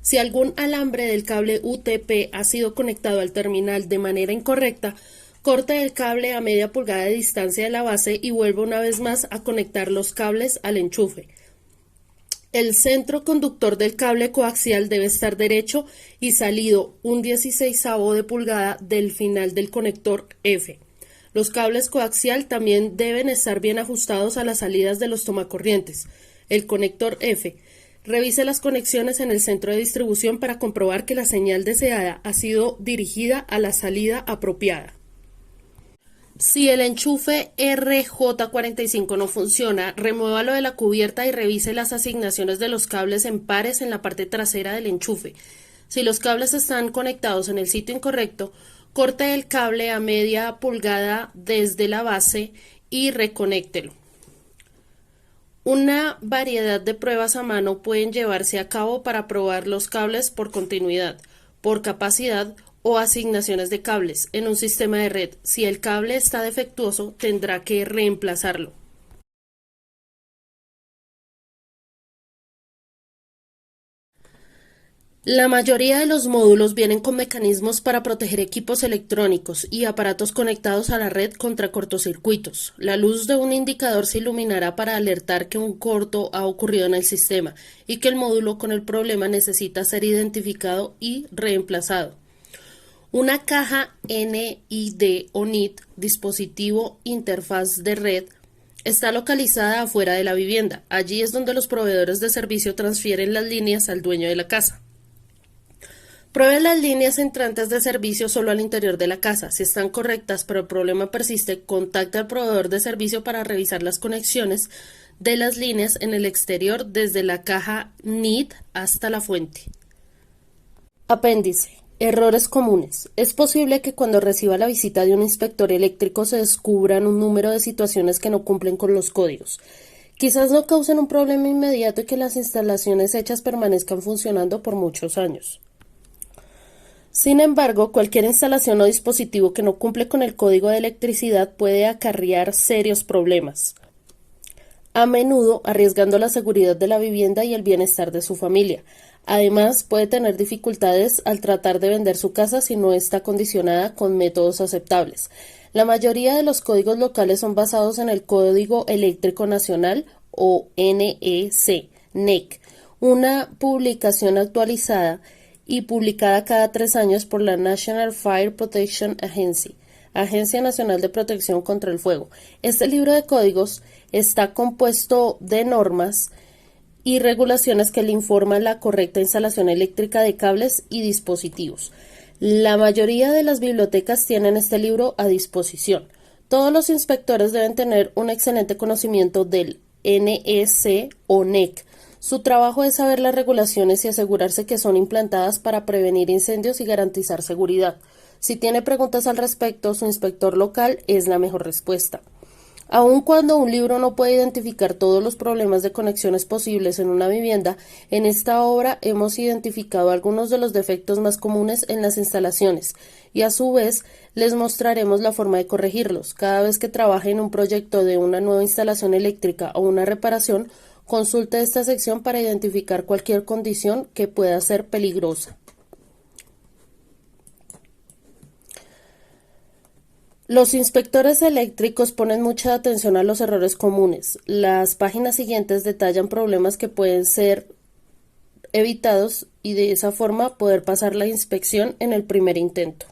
Si algún alambre del cable UTP ha sido conectado al terminal de manera incorrecta, corte el cable a media pulgada de distancia de la base y vuelva una vez más a conectar los cables al enchufe. El centro conductor del cable coaxial debe estar derecho y salido 1/16 de pulgada del final del conector F. Los cables coaxial también deben estar bien ajustados a las salidas de los tomacorrientes. El conector F. Revise las conexiones en el centro de distribución para comprobar que la señal deseada ha sido dirigida a la salida apropiada. Si el enchufe RJ45 no funciona, remuévalo de la cubierta y revise las asignaciones de los cables en pares en la parte trasera del enchufe. Si los cables están conectados en el sitio incorrecto, corte el cable a media pulgada desde la base y reconéctelo. Una variedad de pruebas a mano pueden llevarse a cabo para probar los cables por continuidad, por capacidad o asignaciones de cables en un sistema de red. Si el cable está defectuoso, tendrá que reemplazarlo. La mayoría de los módulos vienen con mecanismos para proteger equipos electrónicos y aparatos conectados a la red contra cortocircuitos. La luz de un indicador se iluminará para alertar que un corto ha ocurrido en el sistema y que el módulo con el problema necesita ser identificado y reemplazado. Una caja NID o NIT, dispositivo interfaz de red, está localizada afuera de la vivienda. Allí es donde los proveedores de servicio transfieren las líneas al dueño de la casa. Pruebe las líneas entrantes de servicio solo al interior de la casa. Si están correctas pero el problema persiste, contacte al proveedor de servicio para revisar las conexiones de las líneas en el exterior desde la caja NIT hasta la fuente. Apéndice. Errores comunes. Es posible que cuando reciba la visita de un inspector eléctrico se descubran un número de situaciones que no cumplen con los códigos. Quizás no causen un problema inmediato y que las instalaciones hechas permanezcan funcionando por muchos años. Sin embargo, cualquier instalación o dispositivo que no cumple con el código de electricidad puede acarrear serios problemas, a menudo arriesgando la seguridad de la vivienda y el bienestar de su familia. Además, puede tener dificultades al tratar de vender su casa si no está condicionada con métodos aceptables. La mayoría de los códigos locales son basados en el Código Eléctrico Nacional o NEC, una publicación actualizada y publicada cada 3 años por la National Fire Protection Agency. Agencia Nacional de Protección contra el Fuego. Este libro de códigos está compuesto de normas y regulaciones que le informan la correcta instalación eléctrica de cables y dispositivos. La mayoría de las bibliotecas tienen este libro a disposición. Todos los inspectores deben tener un excelente conocimiento del NEC o NEC. Su trabajo es saber las regulaciones y asegurarse que son implantadas para prevenir incendios y garantizar seguridad. Si tiene preguntas al respecto, su inspector local es la mejor respuesta. Aun cuando un libro no puede identificar todos los problemas de conexiones posibles en una vivienda, en esta obra hemos identificado algunos de los defectos más comunes en las instalaciones y a su vez les mostraremos la forma de corregirlos. Cada vez que trabaje en un proyecto de una nueva instalación eléctrica o una reparación, consulte esta sección para identificar cualquier condición que pueda ser peligrosa. Los inspectores eléctricos ponen mucha atención a los errores comunes. Las páginas siguientes detallan problemas que pueden ser evitados y de esa forma poder pasar la inspección en el primer intento.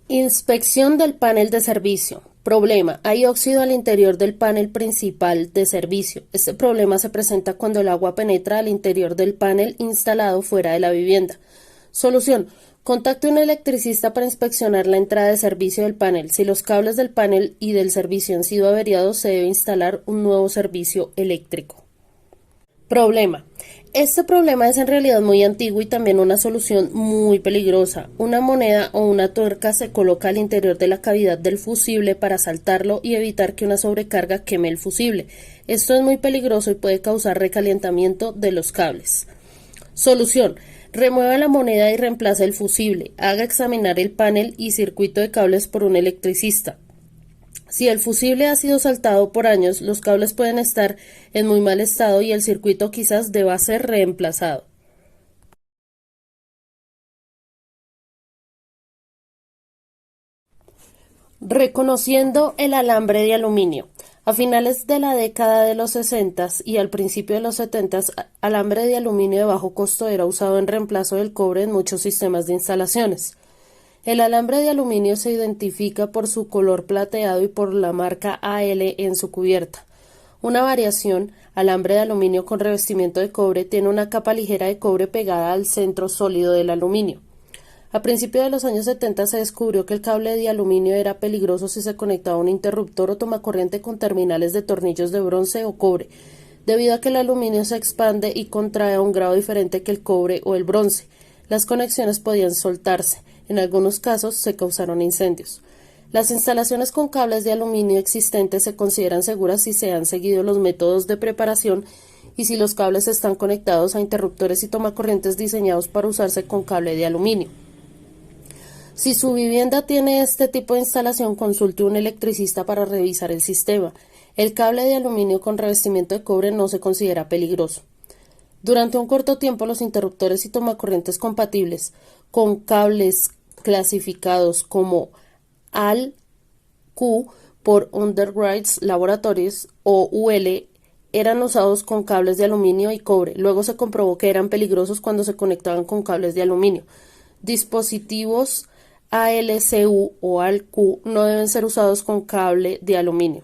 Inspección del panel de servicio. Problema: hay óxido al interior del panel principal de servicio. Este problema se presenta cuando el agua penetra al interior del panel instalado fuera de la vivienda. Solución: contacte a un electricista para inspeccionar la entrada de servicio del panel. Si los cables del panel y del servicio han sido averiados, se debe instalar un nuevo servicio eléctrico. Problema: este problema es en realidad muy antiguo y también una solución muy peligrosa. Una moneda o una tuerca se coloca al interior de la cavidad del fusible para saltarlo y evitar que una sobrecarga queme el fusible. Esto es muy peligroso y puede causar recalentamiento de los cables. Solución: remueva la moneda y reemplace el fusible. Haga examinar el panel y circuito de cables por un electricista. Si el fusible ha sido saltado por años, los cables pueden estar en muy mal estado y el circuito quizás deba ser reemplazado. Reconociendo el alambre de aluminio. A finales de la década de los 60 y al principio de los 70, alambre de aluminio de bajo costo era usado en reemplazo del cobre en muchos sistemas de instalaciones. El alambre de aluminio se identifica por su color plateado y por la marca AL en su cubierta. Una variación, alambre de aluminio con revestimiento de cobre, tiene una capa ligera de cobre pegada al centro sólido del aluminio. A principios de los años 70 se descubrió que el cable de aluminio era peligroso si se conectaba a un interruptor o tomacorriente con terminales de tornillos de bronce o cobre, debido a que el aluminio se expande y contrae a un grado diferente que el cobre o el bronce. Las conexiones podían soltarse. En algunos casos se causaron incendios. Las instalaciones con cables de aluminio existentes se consideran seguras si se han seguido los métodos de preparación y si los cables están conectados a interruptores y tomacorrientes diseñados para usarse con cable de aluminio. Si su vivienda tiene este tipo de instalación, consulte a un electricista para revisar el sistema. El cable de aluminio con revestimiento de cobre no se considera peligroso. Durante un corto tiempo, los interruptores y tomacorrientes compatibles con cables clasificados como AL-Q por Underwriters Laboratories o UL eran usados con cables de aluminio y cobre. Luego se comprobó que eran peligrosos cuando se conectaban con cables de aluminio. Dispositivos ALCU o AL-Q no deben ser usados con cable de aluminio.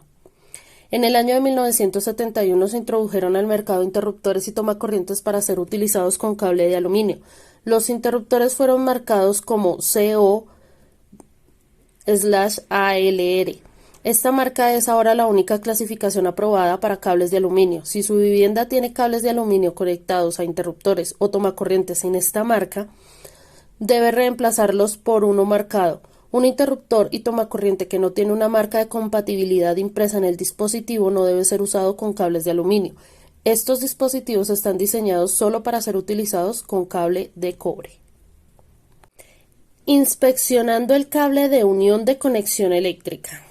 En el año de 1971 se introdujeron al mercado interruptores y tomacorrientes para ser utilizados con cable de aluminio. Los interruptores fueron marcados como CO/ALR. Esta marca es ahora la única clasificación aprobada para cables de aluminio. Si su vivienda tiene cables de aluminio conectados a interruptores o tomacorrientes sin esta marca, debe reemplazarlos por uno marcado. Un interruptor y tomacorriente que no tiene una marca de compatibilidad impresa en el dispositivo no debe ser usado con cables de aluminio. Estos dispositivos están diseñados solo para ser utilizados con cable de cobre. Inspeccionando el cable de unión de conexión eléctrica.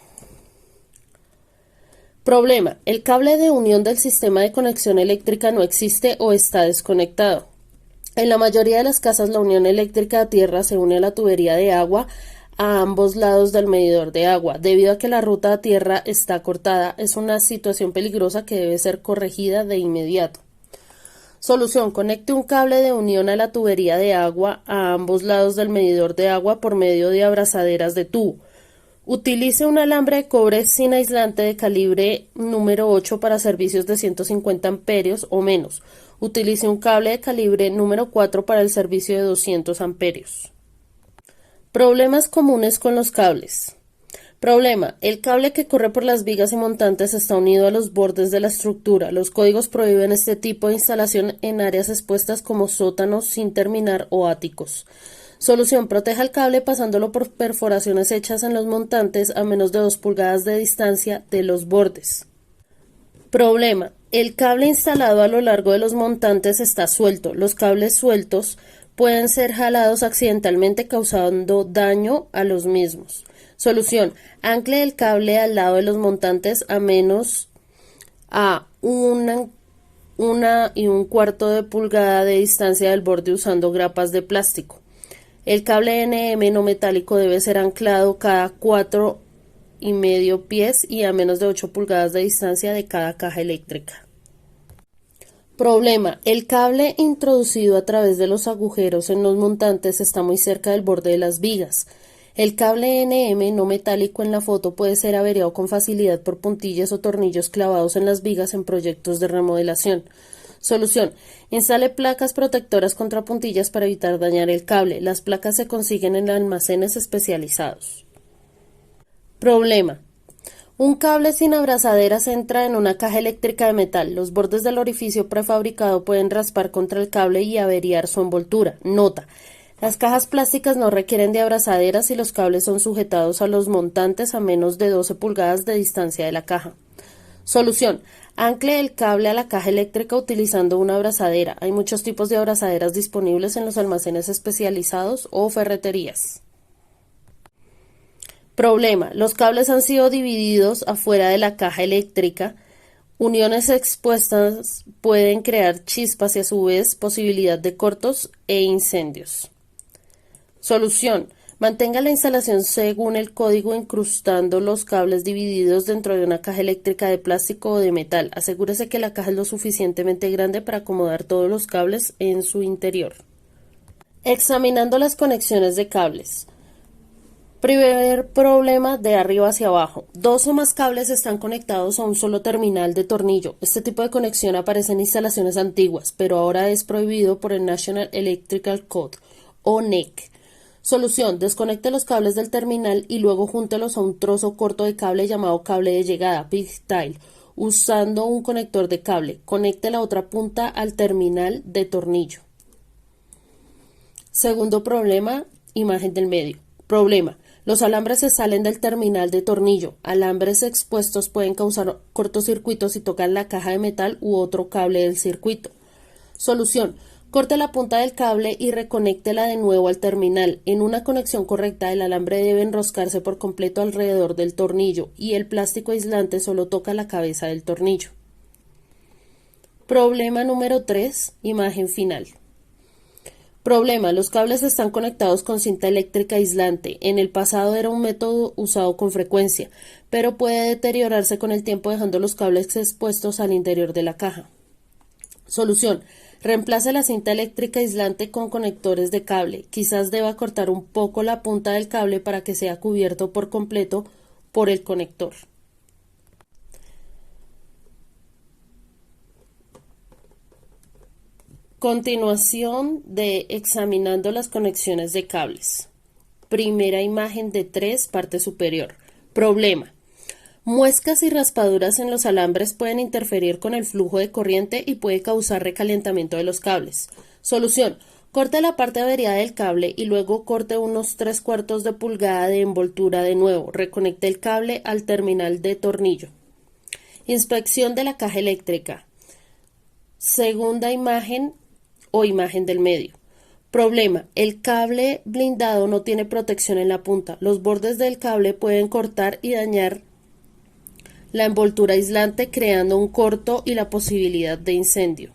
Problema: el cable de unión del sistema de conexión eléctrica no existe o está desconectado. En la mayoría de las casas, la unión eléctrica a tierra se une a la tubería de agua a ambos lados del medidor de agua. Debido a que la ruta a tierra está cortada, es una situación peligrosa que debe ser corregida de inmediato. Solución: conecte un cable de unión a la tubería de agua a ambos lados del medidor de agua por medio de abrazaderas de tubo. Utilice un alambre de cobre sin aislante de calibre número 8 para servicios de 150 amperios o menos. Utilice un cable de calibre número 4 para el servicio de 200 amperios. Problemas comunes con los cables. Problema: el cable que corre por las vigas y montantes está unido a los bordes de la estructura. Los códigos prohíben este tipo de instalación en áreas expuestas como sótanos sin terminar o áticos. Solución: proteja el cable pasándolo por perforaciones hechas en los montantes a menos de 2 pulgadas de distancia de los bordes. Problema: el cable instalado a lo largo de los montantes está suelto. Los cables sueltos pueden ser jalados accidentalmente causando daño a los mismos. Solución: ancle el cable al lado de los montantes a menos a 1,25 de pulgada de distancia del borde usando grapas de plástico. El cable NM no metálico debe ser anclado cada 4,5 pies y a menos de 8 pulgadas de distancia de cada caja eléctrica. Problema: el cable introducido a través de los agujeros en los montantes está muy cerca del borde de las vigas. El cable NM no metálico en la foto puede ser averiado con facilidad por puntillas o tornillos clavados en las vigas en proyectos de remodelación. Solución: instale placas protectoras contra puntillas para evitar dañar el cable. Las placas se consiguen en almacenes especializados. Problema: un cable sin abrazaderas entra en una caja eléctrica de metal. Los bordes del orificio prefabricado pueden raspar contra el cable y averiar su envoltura. Nota: las cajas plásticas no requieren de abrazaderas y los cables son sujetados a los montantes a menos de 12 pulgadas de distancia de la caja. Solución: ancle el cable a la caja eléctrica utilizando una abrazadera. Hay muchos tipos de abrazaderas disponibles en los almacenes especializados o ferreterías. Problema: los cables han sido divididos afuera de la caja eléctrica. Uniones expuestas pueden crear chispas y a su vez posibilidad de cortos e incendios. Solución: mantenga la instalación según el código incrustando los cables divididos dentro de una caja eléctrica de plástico o de metal. Asegúrese que la caja es lo suficientemente grande para acomodar todos los cables en su interior. Examinando las conexiones de cables. Primer problema: de arriba hacia abajo. 2 o más cables están conectados a un solo terminal de tornillo. Este tipo de conexión aparece en instalaciones antiguas, pero ahora es prohibido por el National Electrical Code o NEC. Solución: desconecte los cables del terminal y luego júntelos a un trozo corto de cable llamado cable de llegada, pigtail, usando un conector de cable. Conecte la otra punta al terminal de tornillo. Segundo problema: imagen del medio. Problema: los alambres se salen del terminal de tornillo. Alambres expuestos pueden causar cortocircuitos si tocan la caja de metal u otro cable del circuito. Solución: corte la punta del cable y reconéctela de nuevo al terminal. En una conexión correcta, el alambre debe enroscarse por completo alrededor del tornillo y el plástico aislante solo toca la cabeza del tornillo. Problema número 3, imagen final. Problema: los cables están conectados con cinta eléctrica aislante. En el pasado era un método usado con frecuencia, pero puede deteriorarse con el tiempo dejando los cables expuestos al interior de la caja. Solución: reemplace la cinta eléctrica aislante con conectores de cable. Quizás deba cortar un poco la punta del cable para que sea cubierto por completo por el conector. Continuación de examinando las conexiones de cables. Primera imagen de 3, parte superior. Problema: muescas y raspaduras en los alambres pueden interferir con el flujo de corriente y puede causar recalentamiento de los cables. Solución: corte la parte averiada del cable y luego corte unos 3/4 de pulgada de envoltura de nuevo. Reconecte el cable al terminal de tornillo. Inspección de la caja eléctrica. Segunda imagen o imagen del medio. Problema: el cable blindado no tiene protección en la punta. Los bordes del cable pueden cortar y dañar la envoltura aislante, creando un corto y la posibilidad de incendio.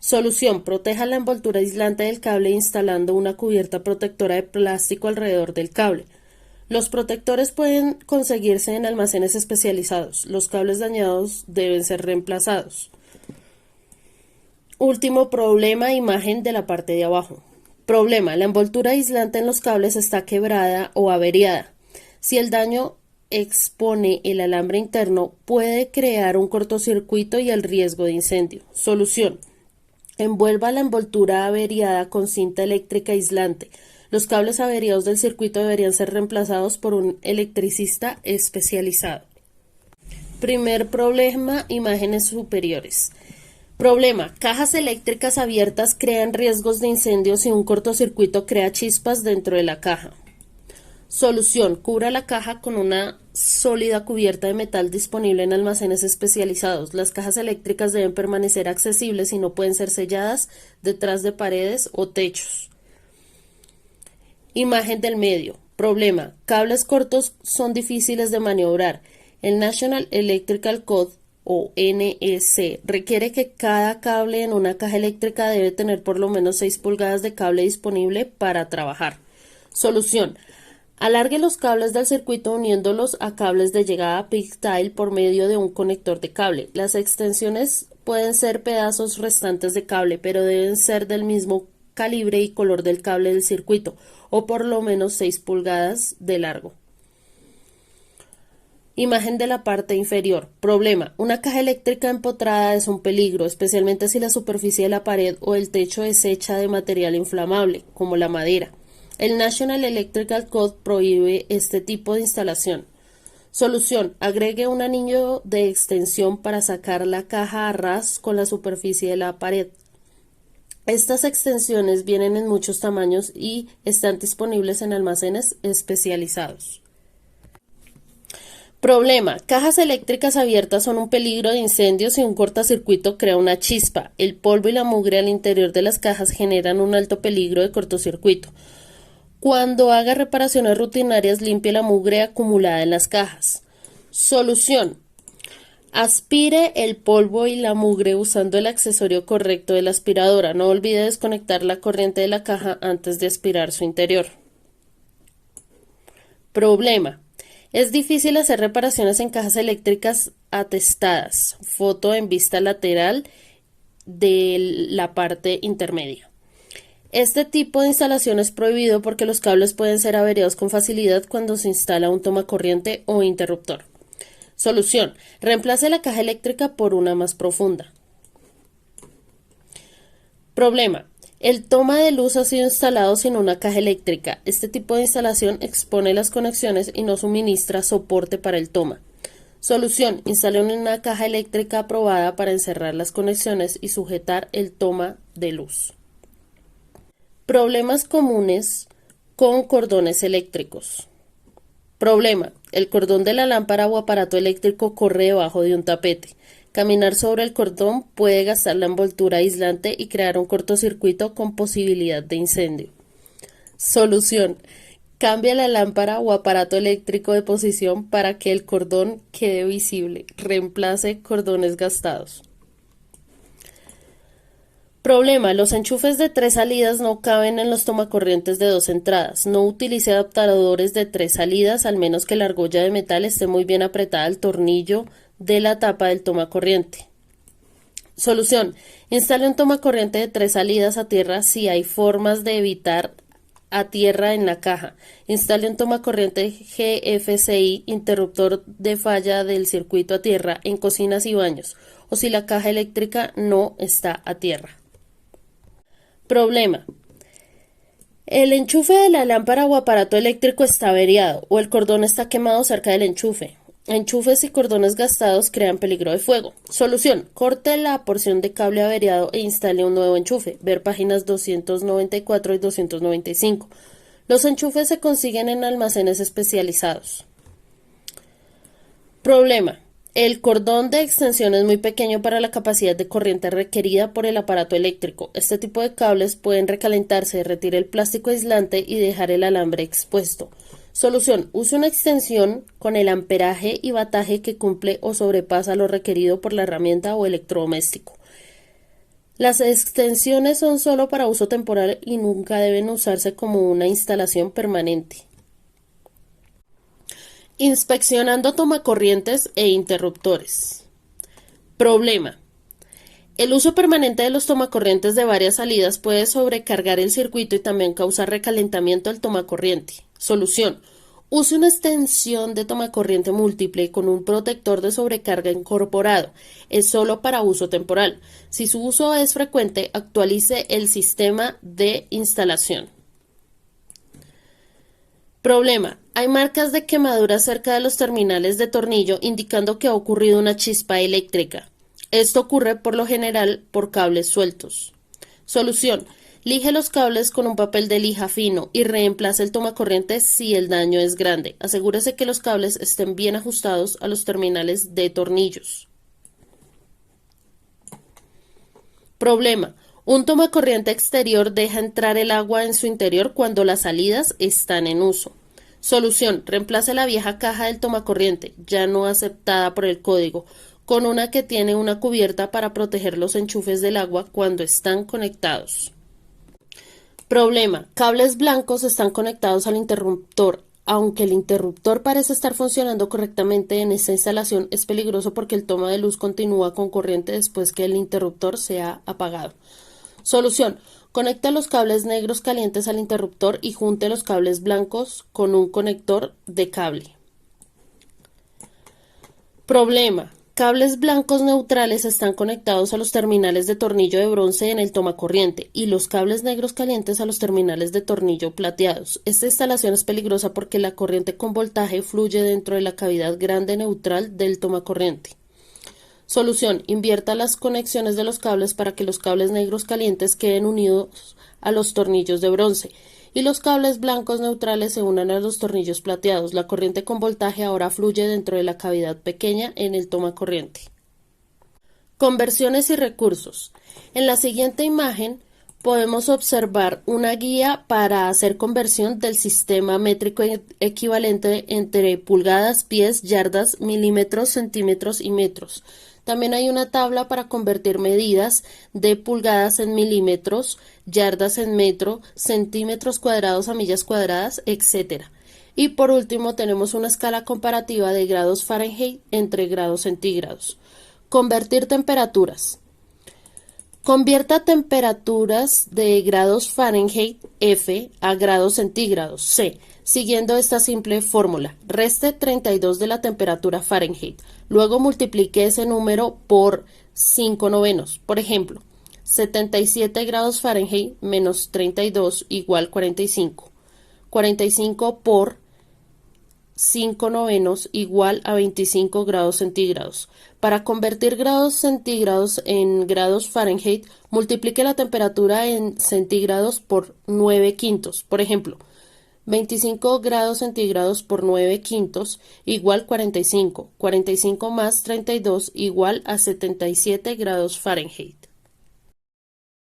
Solución: proteja la envoltura aislante del cable instalando una cubierta protectora de plástico alrededor del cable. Los protectores pueden conseguirse en almacenes especializados. Los cables dañados deben ser reemplazados. Último problema, imagen de la parte de abajo. Problema: la envoltura aislante en los cables está quebrada o averiada. Si el daño expone el alambre interno, puede crear un cortocircuito y el riesgo de incendio. Solución: envuelva la envoltura averiada con cinta eléctrica aislante. Los cables averiados del circuito deberían ser reemplazados por un electricista especializado. Primer problema: imágenes superiores. Problema: cajas eléctricas abiertas crean riesgos de incendio si un cortocircuito crea chispas dentro de la caja. Solución: cubra la caja con una sólida cubierta de metal disponible en almacenes especializados. Las cajas eléctricas deben permanecer accesibles y no pueden ser selladas detrás de paredes o techos. Imagen del medio. Problema: cables cortos son difíciles de maniobrar. El National Electrical Code o NEC requiere que cada cable en una caja eléctrica debe tener por lo menos 6 pulgadas de cable disponible para trabajar. Solución: alargue los cables del circuito uniéndolos a cables de llegada pigtail por medio de un conector de cable. Las extensiones pueden ser pedazos restantes de cable, pero deben ser del mismo calibre y color del cable del circuito, o por lo menos 6 pulgadas de largo. Imagen de la parte inferior. Problema: una caja eléctrica empotrada es un peligro, especialmente si la superficie de la pared o el techo es hecha de material inflamable, como la madera. El National Electrical Code prohíbe este tipo de instalación. Solución: agregue un anillo de extensión para sacar la caja a ras con la superficie de la pared. Estas extensiones vienen en muchos tamaños y están disponibles en almacenes especializados. Problema: cajas eléctricas abiertas son un peligro de incendio si un cortocircuito crea una chispa. El polvo y la mugre al interior de las cajas generan un alto peligro de cortocircuito. Cuando haga reparaciones rutinarias, limpie la mugre acumulada en las cajas. Solución: aspire el polvo y la mugre usando el accesorio correcto de la aspiradora. No olvide desconectar la corriente de la caja antes de aspirar su interior. Problema: es difícil hacer reparaciones en cajas eléctricas atestadas. Foto en vista lateral de la parte intermedia. Este tipo de instalación es prohibido porque los cables pueden ser averiados con facilidad cuando se instala un tomacorriente o interruptor. Solución: reemplace la caja eléctrica por una más profunda. Problema: el toma de luz ha sido instalado sin una caja eléctrica. Este tipo de instalación expone las conexiones y no suministra soporte para el toma. Solución: instale una caja eléctrica aprobada para encerrar las conexiones y sujetar el toma de luz. Problemas comunes con cordones eléctricos. Problema: el cordón de la lámpara o aparato eléctrico corre debajo de un tapete. Caminar sobre el cordón puede gastar la envoltura aislante y crear un cortocircuito con posibilidad de incendio. Solución: cambia la lámpara o aparato eléctrico de posición para que el cordón quede visible. Reemplace cordones gastados. Problema: los enchufes de 3 salidas no caben en los tomacorrientes de 2 entradas. No utilice adaptadores de 3 salidas, al menos que la argolla de metal esté muy bien apretada al tornillo de la tapa del tomacorriente. Solución: instale un tomacorriente de 3 salidas a tierra si hay formas de evitar a tierra en la caja. Instale un tomacorriente GFCI, interruptor de falla del circuito a tierra, en cocinas y baños, o si la caja eléctrica no está a tierra. Problema: el enchufe de la lámpara o aparato eléctrico está averiado o el cordón está quemado cerca del enchufe. Enchufes y cordones gastados crean peligro de fuego. Solución: corte la porción de cable averiado e instale un nuevo enchufe. Ver páginas 294 y 295. Los enchufes se consiguen en almacenes especializados. Problema: el cordón de extensión es muy pequeño para la capacidad de corriente requerida por el aparato eléctrico. Este tipo de cables pueden recalentarse, retire el plástico aislante y dejar el alambre expuesto. Solución: use una extensión con el amperaje y vataje que cumple o sobrepasa lo requerido por la herramienta o electrodoméstico. Las extensiones son solo para uso temporal y nunca deben usarse como una instalación permanente. Inspeccionando tomacorrientes e interruptores. Problema: el uso permanente de los tomacorrientes de varias salidas puede sobrecargar el circuito y también causar recalentamiento del tomacorriente. Solución: Use una extensión de tomacorriente múltiple con un protector de sobrecarga incorporado. Es solo para uso temporal. Si su uso es frecuente, actualice el sistema de instalación. Problema. Hay marcas de quemaduras cerca de los terminales de tornillo indicando que ha ocurrido una chispa eléctrica. Esto ocurre por lo general por cables sueltos. Solución. Lije los cables con un papel de lija fino y reemplace el tomacorriente si el daño es grande. Asegúrese que los cables estén bien ajustados a los terminales de tornillos. Problema. Un tomacorriente exterior deja entrar el agua en su interior cuando las salidas están en uso. Solución. Reemplace la vieja caja del tomacorriente, ya no aceptada por el código, con una que tiene una cubierta para proteger los enchufes del agua cuando están conectados. Problema. Cables blancos están conectados al interruptor. Aunque el interruptor parece estar funcionando correctamente en esta instalación, es peligroso porque el toma de luz continúa con corriente después que el interruptor se ha apagado. Solución. Conecta los cables negros calientes al interruptor y junte los cables blancos con un conector de cable. Problema. Cables blancos neutrales están conectados a los terminales de tornillo de bronce en el tomacorriente y los cables negros calientes a los terminales de tornillo plateados. Esta instalación es peligrosa porque la corriente con voltaje fluye dentro de la cavidad grande neutral del tomacorriente. Solución. Invierta las conexiones de los cables para que los cables negros calientes queden unidos a los tornillos de bronce y los cables blancos neutrales se unan a los tornillos plateados. La corriente con voltaje ahora fluye dentro de la cavidad pequeña en el tomacorriente. Conversiones y recursos. En la siguiente imagen podemos observar una guía para hacer conversión del sistema métrico equivalente entre pulgadas, pies, yardas, milímetros, centímetros y metros. También hay una tabla para convertir medidas de pulgadas en milímetros, yardas en metro, centímetros cuadrados a millas cuadradas, etc. Y por último tenemos una escala comparativa de grados Fahrenheit entre grados centígrados. Convertir temperaturas. Convierta temperaturas de grados Fahrenheit F a grados centígrados C, siguiendo esta simple fórmula. Reste 32 de la temperatura Fahrenheit. Luego multiplique ese número por 5/9. Por ejemplo, 77 grados Fahrenheit menos 32 igual 45. 45 por 5/9 igual a 25 grados centígrados. Para convertir grados centígrados en grados Fahrenheit, multiplique la temperatura en centígrados por 9/5. Por ejemplo, 25 grados centígrados por 9/5 igual 45. 45 más 32 igual a 77 grados Fahrenheit.